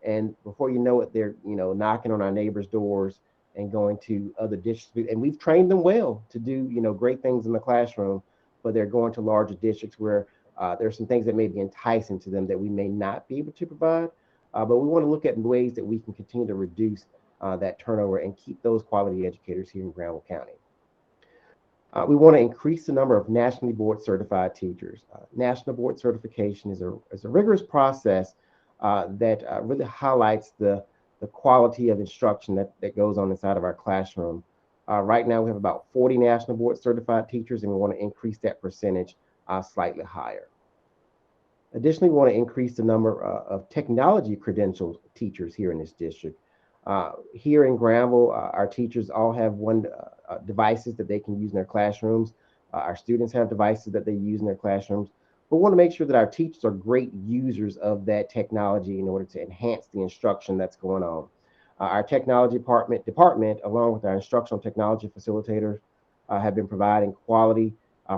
And before you know it, they're knocking on our neighbors' doors and going to other districts. And we've trained them well to do great things in the classroom, but they're going to larger districts where there's some things that may be enticing to them that we may not be able to provide. But we want to look at ways that we can continue to reduce that turnover and keep those quality educators here in Granville County. We want to increase the number of nationally board certified teachers. National board certification is a rigorous process that really highlights the quality of instruction that goes on inside of our classroom. Right now, we have about 40 national board certified teachers, and we want to increase that percentage slightly higher. Additionally, we want to increase the number of technology credentialed teachers here in this district. Here in Granville, our teachers all have devices that they can use in their classrooms. Our students have devices that they use in their classrooms. but we want to make sure that our teachers are great users of that technology in order to enhance the instruction that's going on. Our technology department, along with our instructional technology facilitators, have been providing quality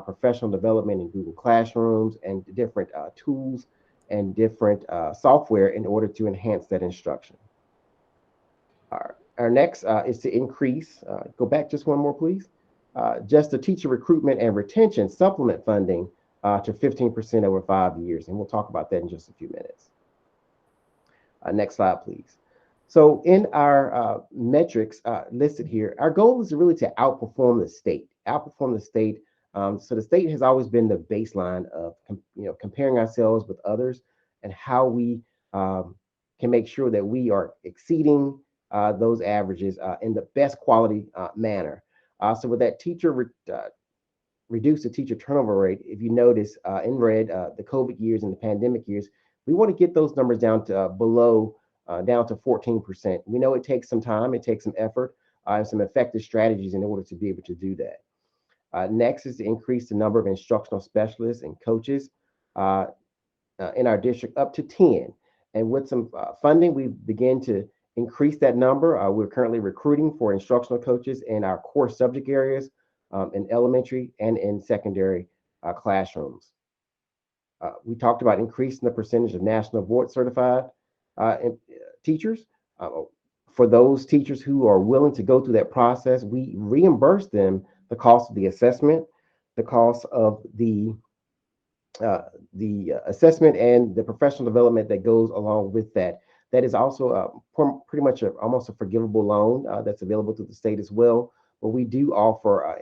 professional development in Google Classrooms and different tools and different software in order to enhance that instruction. Our next is to increase, go back just one more, please, just the teacher recruitment and retention supplement funding to 15% over 5 years. And we'll talk about that in just a few minutes. Next slide, please. So in our metrics listed here, our goal is really to outperform the state. So the state has always been the baseline of comparing ourselves with others and how we can make sure that we are exceeding those averages in the best quality manner. So with that reduce the teacher turnover rate, if you notice in red, the COVID years and the pandemic years, we want to get those numbers down to down to 14%. We know it takes some time, it takes some effort, and some effective strategies in order to be able to do that. Next is to increase the number of instructional specialists and coaches in our district up to 10. And with some funding, we begin to increase that number. We're currently recruiting for instructional coaches in our core subject areas in elementary and in secondary classrooms. We talked about increasing the percentage of national board certified teachers. For those teachers who are willing to go through that process, we reimburse them the cost of the assessment, the cost of the assessment and the professional development that goes along with that. That is also pretty much almost a forgivable loan that's available to the state as well. But we do offer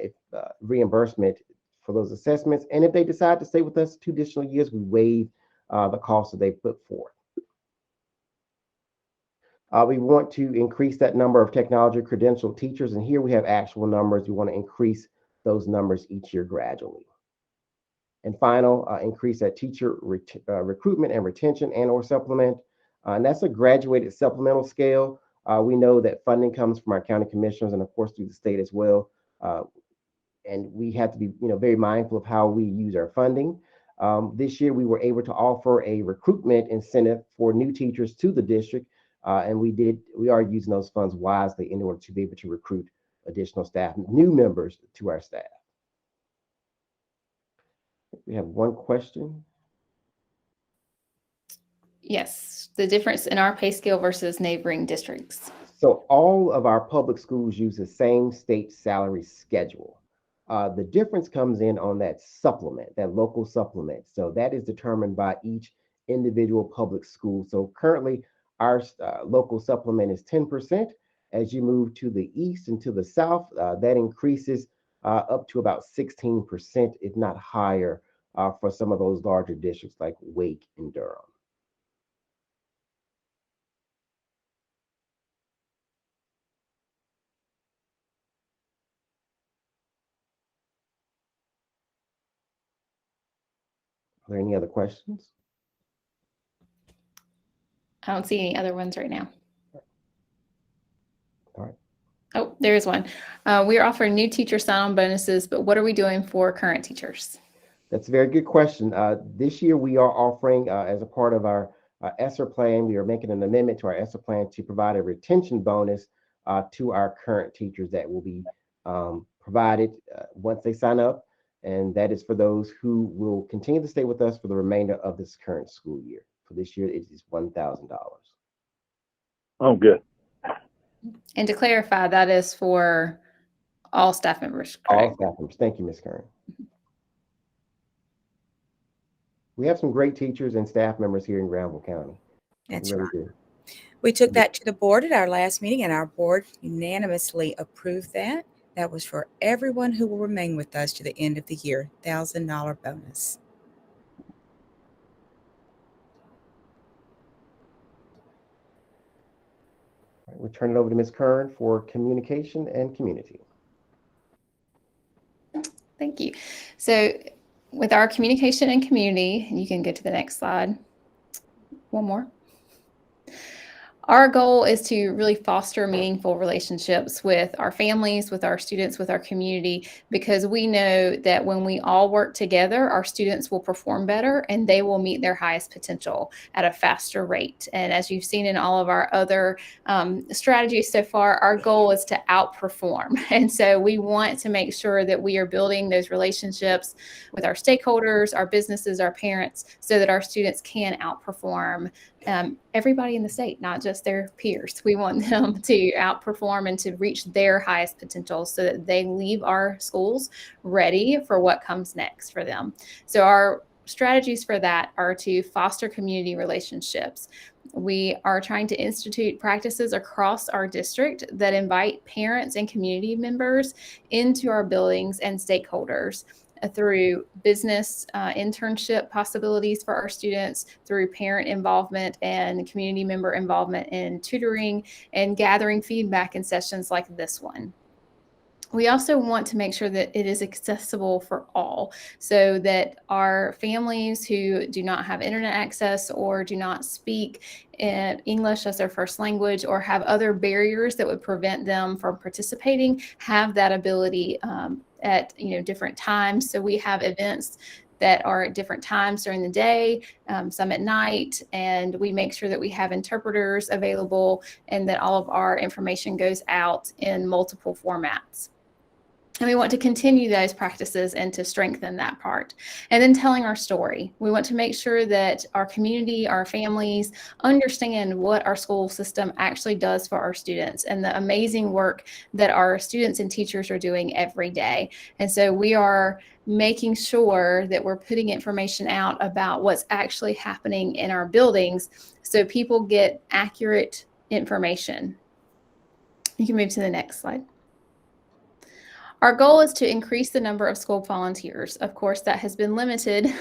reimbursement for those assessments. And if they decide to stay with us 2 additional years, we waive the cost that they put forth. We want to increase that number of technology credentialed teachers. And here we have actual numbers. We want to increase those numbers each year gradually. And final, increase that teacher recruitment and retention and/or supplement. And that's a graduated supplemental scale. We know that funding comes from our county commissioners and of course through the state as well. And we have to be very mindful of how we use our funding. This year we were able to offer a recruitment incentive for new teachers to the district. And we are using those funds wisely in order to be able to recruit additional staff, new members to our staff. We have one question. Yes, the difference in our pay scale versus neighboring districts. So all of our public schools use the same state salary schedule. The difference comes in on that supplement, that local supplement. So that is determined by each individual public school. So currently our local supplement is 10%. As you move to the east and to the south, that increases up to about 16%, if not higher, for some of those larger districts like Wake and Durham. Are there any other questions? I don't see any other ones right now. All right. Oh, there is one. We are offering new teacher sign-on bonuses, but what are we doing for current teachers? That's a very good question. This year we are offering, as a part of our ESSER plan, we are making an amendment to our ESSER plan to provide a retention bonus to our current teachers that will be provided once they sign up. And that is for those who will continue to stay with us for the remainder of this current school year. For this year, it is $1,000. Oh, good. And to clarify, that is for all staff members, correct? All staff members. Thank you, Ms. Kern. We have some great teachers and staff members here in Granville County. That's really right. do. We took that to the board at our last meeting, and our board unanimously approved that. That was for everyone who will remain with us to the end of the year, $1,000 bonus. All right, we'll turn it over to Ms. Kern for communication and community. Thank you. So with our communication and community, you can go to the next slide. One more. Our goal is to really foster meaningful relationships with our families, with our students, with our community, because we know that when we all work together, our students will perform better and they will meet their highest potential at a faster rate. And as you've seen in all of our other strategies so far, our goal is to outperform. And so we want to make sure that we are building those relationships with our stakeholders, our businesses, our parents, so that our students can outperform everybody in the state, not just their peers. We want them to outperform and to reach their highest potential so that they leave our schools ready for what comes next for them. So our strategies for that are to foster community relationships. We are trying to institute practices across our district that invite parents and community members into our buildings and stakeholders through business internship possibilities for our students, through parent involvement and community member involvement in tutoring and gathering feedback in sessions like this one. We also want to make sure that it is accessible for all, so that our families who do not have internet access or do not speak English as their first language or have other barriers that would prevent them from participating have that ability at different times. So we have events that are at different times during the day, some at night, and we make sure that we have interpreters available and that all of our information goes out in multiple formats. And we want to continue those practices and to strengthen that part. And then telling our story. We want to make sure that our community, our families understand what our school system actually does for our students and the amazing work that our students and teachers are doing every day. And so we are making sure that we're putting information out about what's actually happening in our buildings so people get accurate information. You can move to the next slide. Our goal is to increase the number of school volunteers. Of course, that has been limited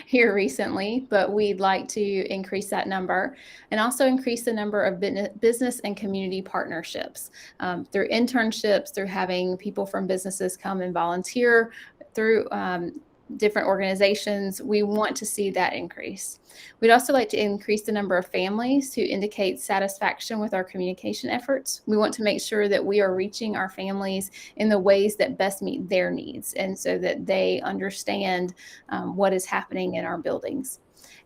here recently, but we'd like to increase that number and also increase the number of business and community partnerships through internships, through having people from businesses come and volunteer, through different organizations. We want to see that increase. We'd also like to increase the number of families who indicate satisfaction with our communication efforts. We want to make sure that we are reaching our families in the ways that best meet their needs and so that they understand what is happening in our buildings.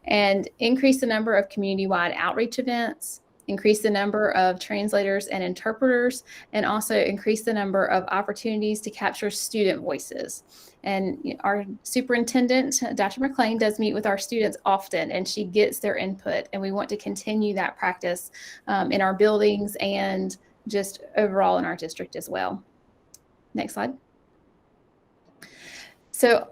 And increase the number of community-wide outreach events, increase the number of translators and interpreters, and also increase the number of opportunities to capture student voices. And our superintendent, Dr. McLean, does meet with our students often, and she gets their input. And we want to continue that practice in our buildings and just overall in our district as well. Next slide. So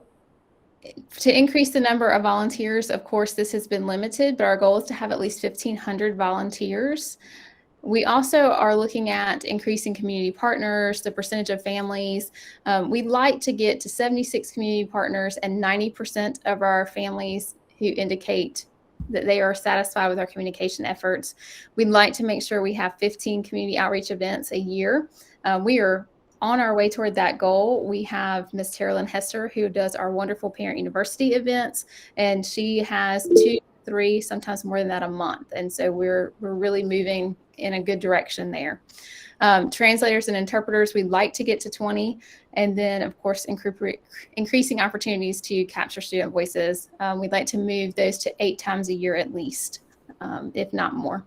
to increase the number of volunteers, of course, this has been limited, but our goal is to have at least 1,500 volunteers. We also are looking at increasing community partners, the percentage of families. We'd like to get to 76 community partners and 90% of our families who indicate that they are satisfied with our communication efforts. We'd like to make sure we have 15 community outreach events a year. We are on our way toward that goal. We have Ms. Terralyn Hester, who does our wonderful Parent University events, and she has 2, 3, sometimes more than that a month. And so we're really moving in a good direction there. Translators and interpreters, we'd like to get to 20. And then, of course, increasing opportunities to capture student voices. We'd like to move those to 8 times a year at least, if not more.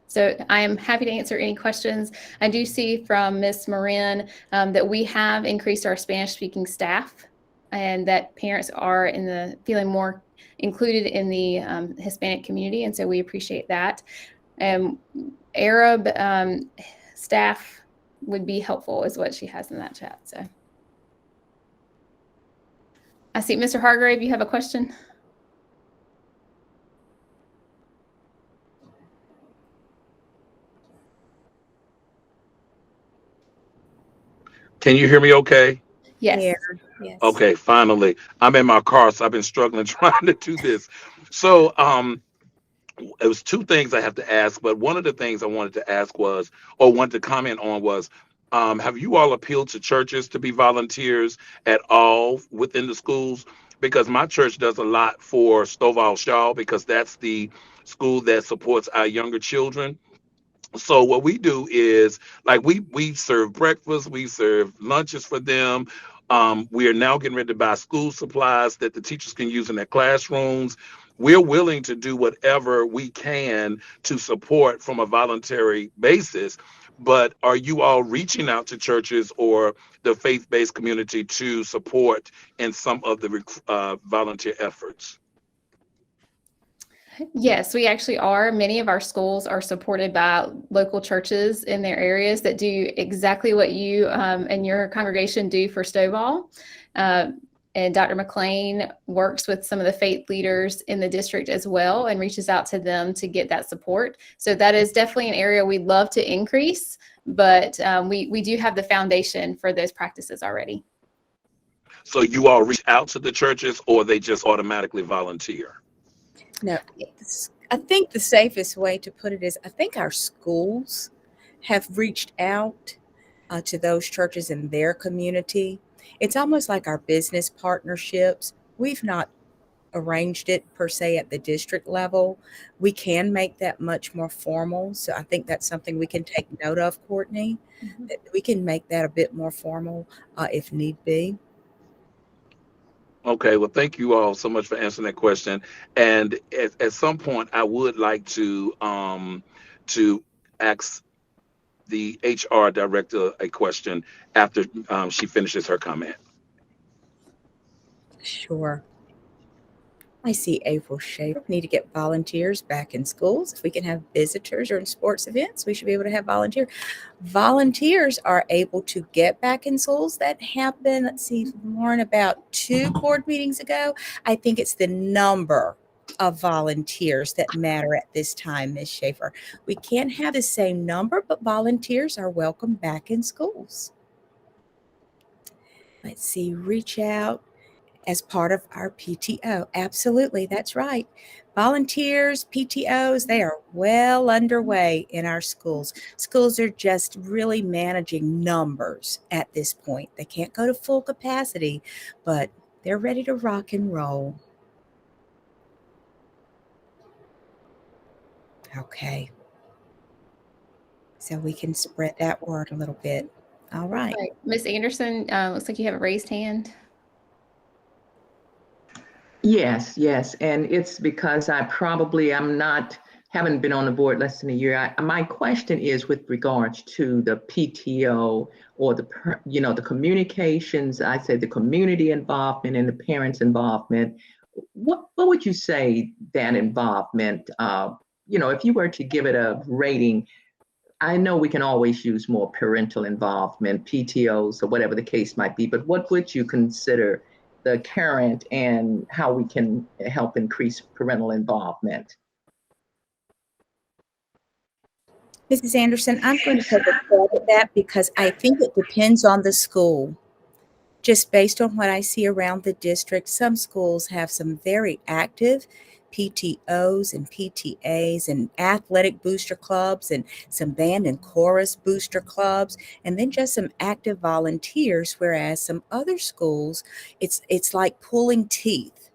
So I am happy to answer any questions. I do see from Ms. Marin that we have increased our Spanish-speaking staff and that parents are feeling more included in the Hispanic community, and so we appreciate that. Arab staff would be helpful is what she has in that chat. So I see Mr. Hargrave, you have a question? Can you hear me okay? Yes. Yes. Okay, finally. I'm in my car, so I've been struggling trying to do this. So it was 2 things I have to ask, but one of the things I wanted to ask was, or wanted to comment on was, have you all appealed to churches to be volunteers at all within the schools? Because my church does a lot for Stovall Shaw, because that's the school that supports our younger children. So what we do is like we serve breakfast, we serve lunches for them. We are now getting ready to buy school supplies that the teachers can use in their classrooms. We're willing to do whatever we can to support from a voluntary basis. But are you all reaching out to churches or the faith-based community to support in some of the volunteer efforts? Yes, we actually are. Many of our schools are supported by local churches in their areas that do exactly what you and your congregation do for Stovall. And Dr. McLean works with some of the faith leaders in the district as well and reaches out to them to get that support. So that is definitely an area we'd love to increase, but we do have the foundation for those practices already. So you all reach out to the churches or they just automatically volunteer? No, I think the safest way to put it is I think our schools have reached out to those churches in their community. It's almost like our business partnerships. We've not arranged it per se at the district level. We can make that much more formal. So I think that's something we can take note of, Courtney. That we can make that a bit more formal if need be. Okay, well, thank you all so much for answering that question. And at some point, I would like to ask the HR director a question after she finishes her comment. Sure. I see April Schaefer. Need to get volunteers back in schools. If we can have visitors or in sports events, we should be able to have volunteers. Volunteers are able to get back in schools. That happened, let's see, Lauren, about 2 board meetings ago. I think it's the number of volunteers that matter at this time, Ms. Schaefer. We can't have the same number, but volunteers are welcome back in schools. Let's see, reach out as part of our PTO. Absolutely, that's right. Volunteers, PTOs, they are well underway in our schools. Schools are just really managing numbers at this point. They can't go to full capacity, but they're ready to rock and roll. Okay. So we can spread that word a little bit. All right. Right. Ms. Anderson, looks like you have a raised hand. Yes, yes. And it's because haven't been on the board less than a year. My question is with regards to the PTO or the communications, I say the community involvement and the parents' involvement. What would you say that involvement, if you were to give it a rating? I know we can always use more parental involvement, PTOs or whatever the case might be, but what would you consider the current and how we can help increase parental involvement? Mrs. Anderson, I'm going to take a stab at that because I think it depends on the school. Just based on what I see around the district, some schools have some very active PTOs and PTAs and athletic booster clubs and some band and chorus booster clubs, and then just some active volunteers, whereas some other schools, it's like pulling teeth.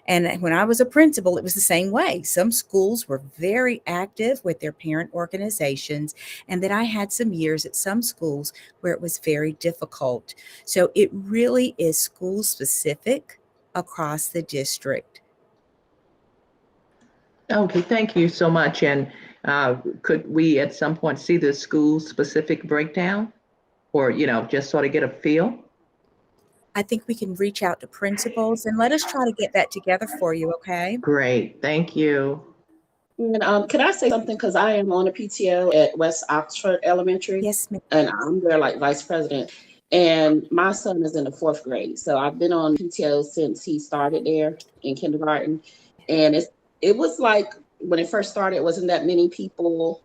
And when I was a principal, it was the same way. Some schools were very active with their parent organizations, and then I had some years at some schools where it was very difficult. So it really is school specific across the district. Okay, thank you so much. And could we at some point see the school specific breakdown or, just sort of get a feel? I think we can reach out to principals and let us try to get that together for you, okay? Great, thank you. And can I say something? Because I am on a PTO at West Oxford Elementary. Yes, ma'am. And I'm their vice president. And my son is in the 4th grade. So I've been on PTO since he started there in kindergarten. And it was like when it first started, it wasn't that many people,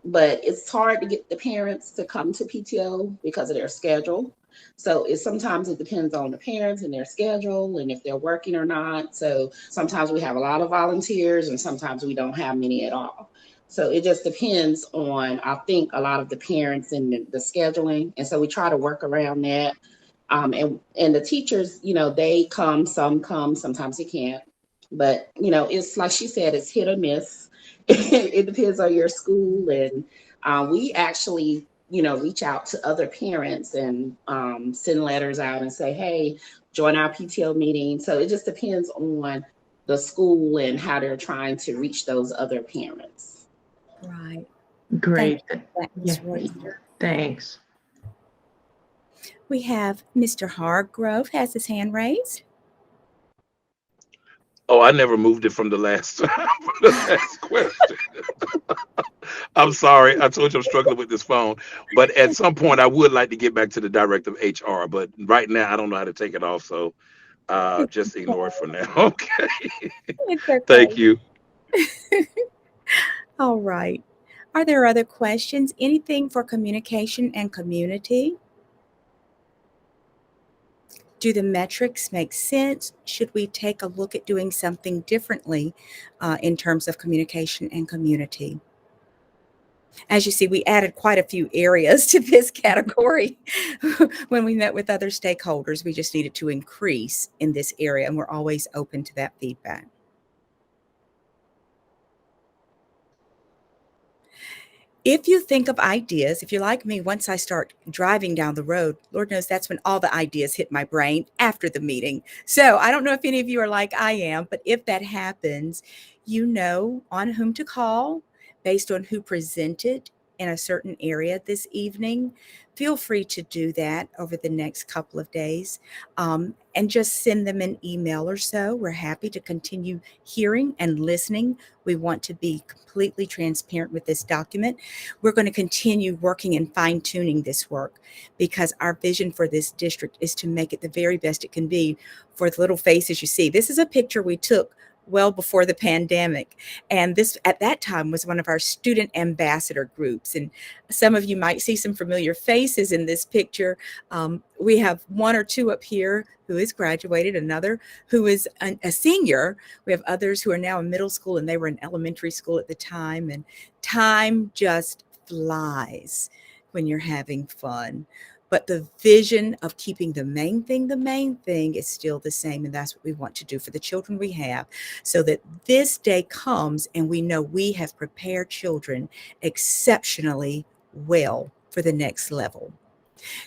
but it's hard to get the parents to come to PTO because of their schedule. So sometimes it depends on the parents and their schedule and if they're working or not. So sometimes we have a lot of volunteers and sometimes we don't have many at all. So it just depends on, I think, a lot of the parents and the scheduling. And so we try to work around that. And the teachers, they come, sometimes they can't. But, it's like she said, it's hit or miss. It depends on your school. And We actually, reach out to other parents and send letters out and say, hey, join our PTO meeting. So it just depends on the school and how they're trying to reach those other parents. Right. Great. Thank you for that, Ms. Royster. Thanks. We have Mr. Hargrove has his hand raised. Oh, I never moved it from the last from the last question. I'm sorry. I told you I'm struggling with this phone. But at some point, I would like to get back to the director of HR. But right now, I don't know how to take it off. So just ignore it for now. Okay. It's okay. Thank you. All right. Are there other questions? Anything for communication and community? Do the metrics make sense? Should we take a look at doing something differently in terms of communication and community? As you see, we added quite a few areas to this category when we met with other stakeholders. We just needed to increase in this area, and we're always open to that feedback. If you think of ideas, if you're like me, once I start driving down the road, Lord knows that's when all the ideas hit my brain after the meeting. So I don't know if any of you are like I am, but if that happens, you know on whom to call based on who presented in a certain area this evening. Feel free to do that over the next couple of days and just send them an email or so. We're happy to continue hearing and listening. We want to be completely transparent with this document. We're going to continue working and fine-tuning this work because our vision for this district is to make it the very best it can be for the little faces you see. This is a picture we took well before the pandemic. And this at that time was one of our student ambassador groups. And some of you might see some familiar faces in this picture. We have one or two up here who is graduated, another who is a senior. We have others who are now in middle school and they were in elementary school at the time. And time just flies when you're having fun. But the vision of keeping the main thing is still the same. And that's what we want to do for the children we have, so that this day comes and we know we have prepared children exceptionally well for the next level.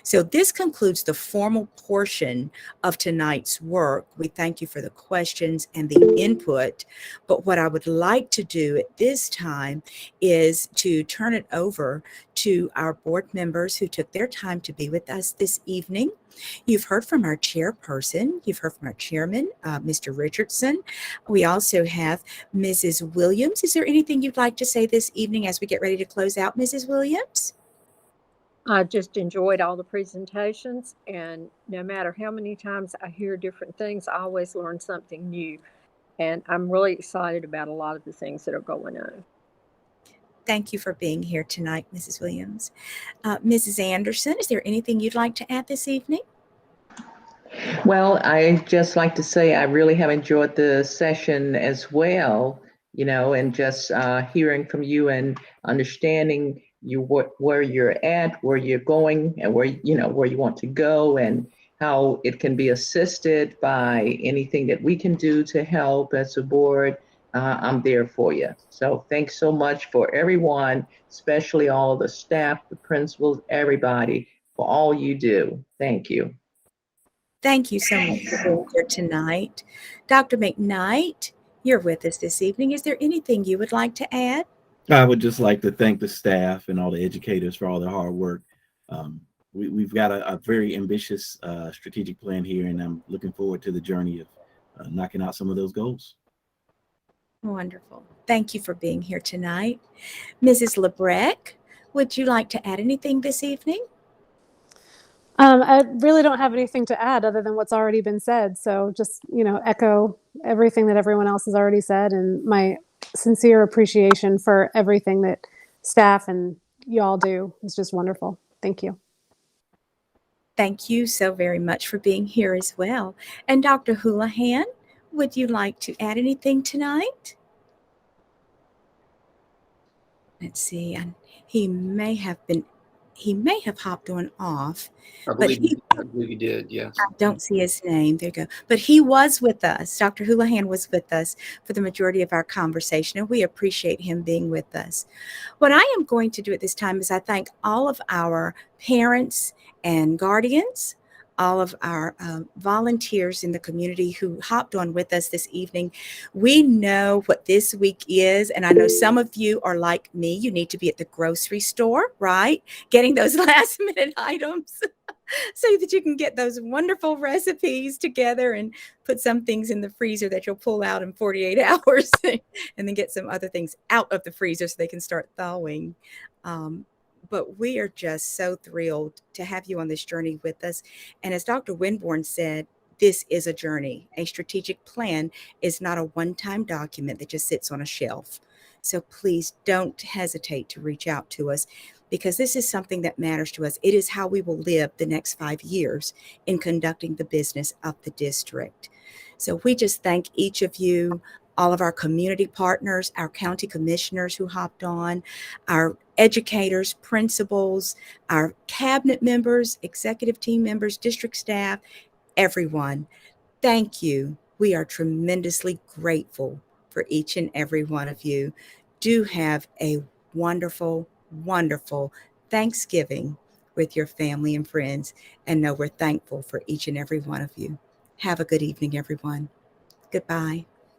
So this concludes the formal portion of tonight's work. We thank you for the questions and the input. But what I would like to do at this time is to turn it over to our board members who took their time to be with us this evening. You've heard from our chairperson. You've heard from our chairman, Mr. Richardson. We also have Mrs. Williams. Is there anything you'd like to say this evening as we get ready to close out, Mrs. Williams? I just enjoyed all the presentations, and no matter how many times I hear different things, I always learn something new. And I'm really excited about a lot of the things that are going on. Thank you for being here tonight, Mrs. Williams. Mrs. Anderson, is there anything you'd like to add this evening? Well, I just like to say I really have enjoyed the session as well, and just hearing from you and understanding where you're at, where you're going, and where you want to go, and how it can be assisted by anything that we can do to help as a board. I'm there for you. So thanks so much for everyone, especially all the staff, the principals, everybody, for all you do. Thank you. Thank you so much for being here tonight. Dr. McKnight, you're with us this evening. Is there anything you would like to add? I would just like to thank the staff and all the educators for all their hard work. We've got a very ambitious strategic plan here, and I'm looking forward to the journey of knocking out some of those goals. Wonderful. Thank you for being here tonight. Mrs. Lebrecq, would you like to add anything this evening? I really don't have anything to add other than what's already been said. So just, echo everything that everyone else has already said, and my sincere appreciation for everything that staff and y'all do is just wonderful. Thank you. Thank you so very much for being here as well. And Dr. Houlihan, would you like to add anything tonight? Let's see. He may have been he may have hopped on off, I but believe he did. Yes. I don't see his name. There you go. But he was with us. Dr. Houlihan was with us for the majority of our conversation, and we appreciate him being with us. What I am going to do at this time is I thank all of our parents and guardians, all of our volunteers in the community who hopped on with us this evening. We know what this week is, and I know some of you are like me. You need to be at the grocery store, right? Getting those last minute items so that you can get those wonderful recipes together and put some things in the freezer that you'll pull out in 48 hours and then get some other things out of the freezer so they can start thawing. But we are just so thrilled to have you on this journey with us. And as Dr. Winborn said, this is a journey. A strategic plan is not a one-time document that just sits on a shelf. So please don't hesitate to reach out to us, because this is something that matters to us. It is how we will live the next 5 years in conducting the business of the district. So we just thank each of you, all of our community partners, our county commissioners who hopped on, our educators, principals, our cabinet members, executive team members, district staff, everyone. Thank you. We are tremendously grateful for each and every one of you. Do have a wonderful, wonderful Thanksgiving with your family and friends, and know we're thankful for each and every one of you. Have a good evening, everyone. Goodbye.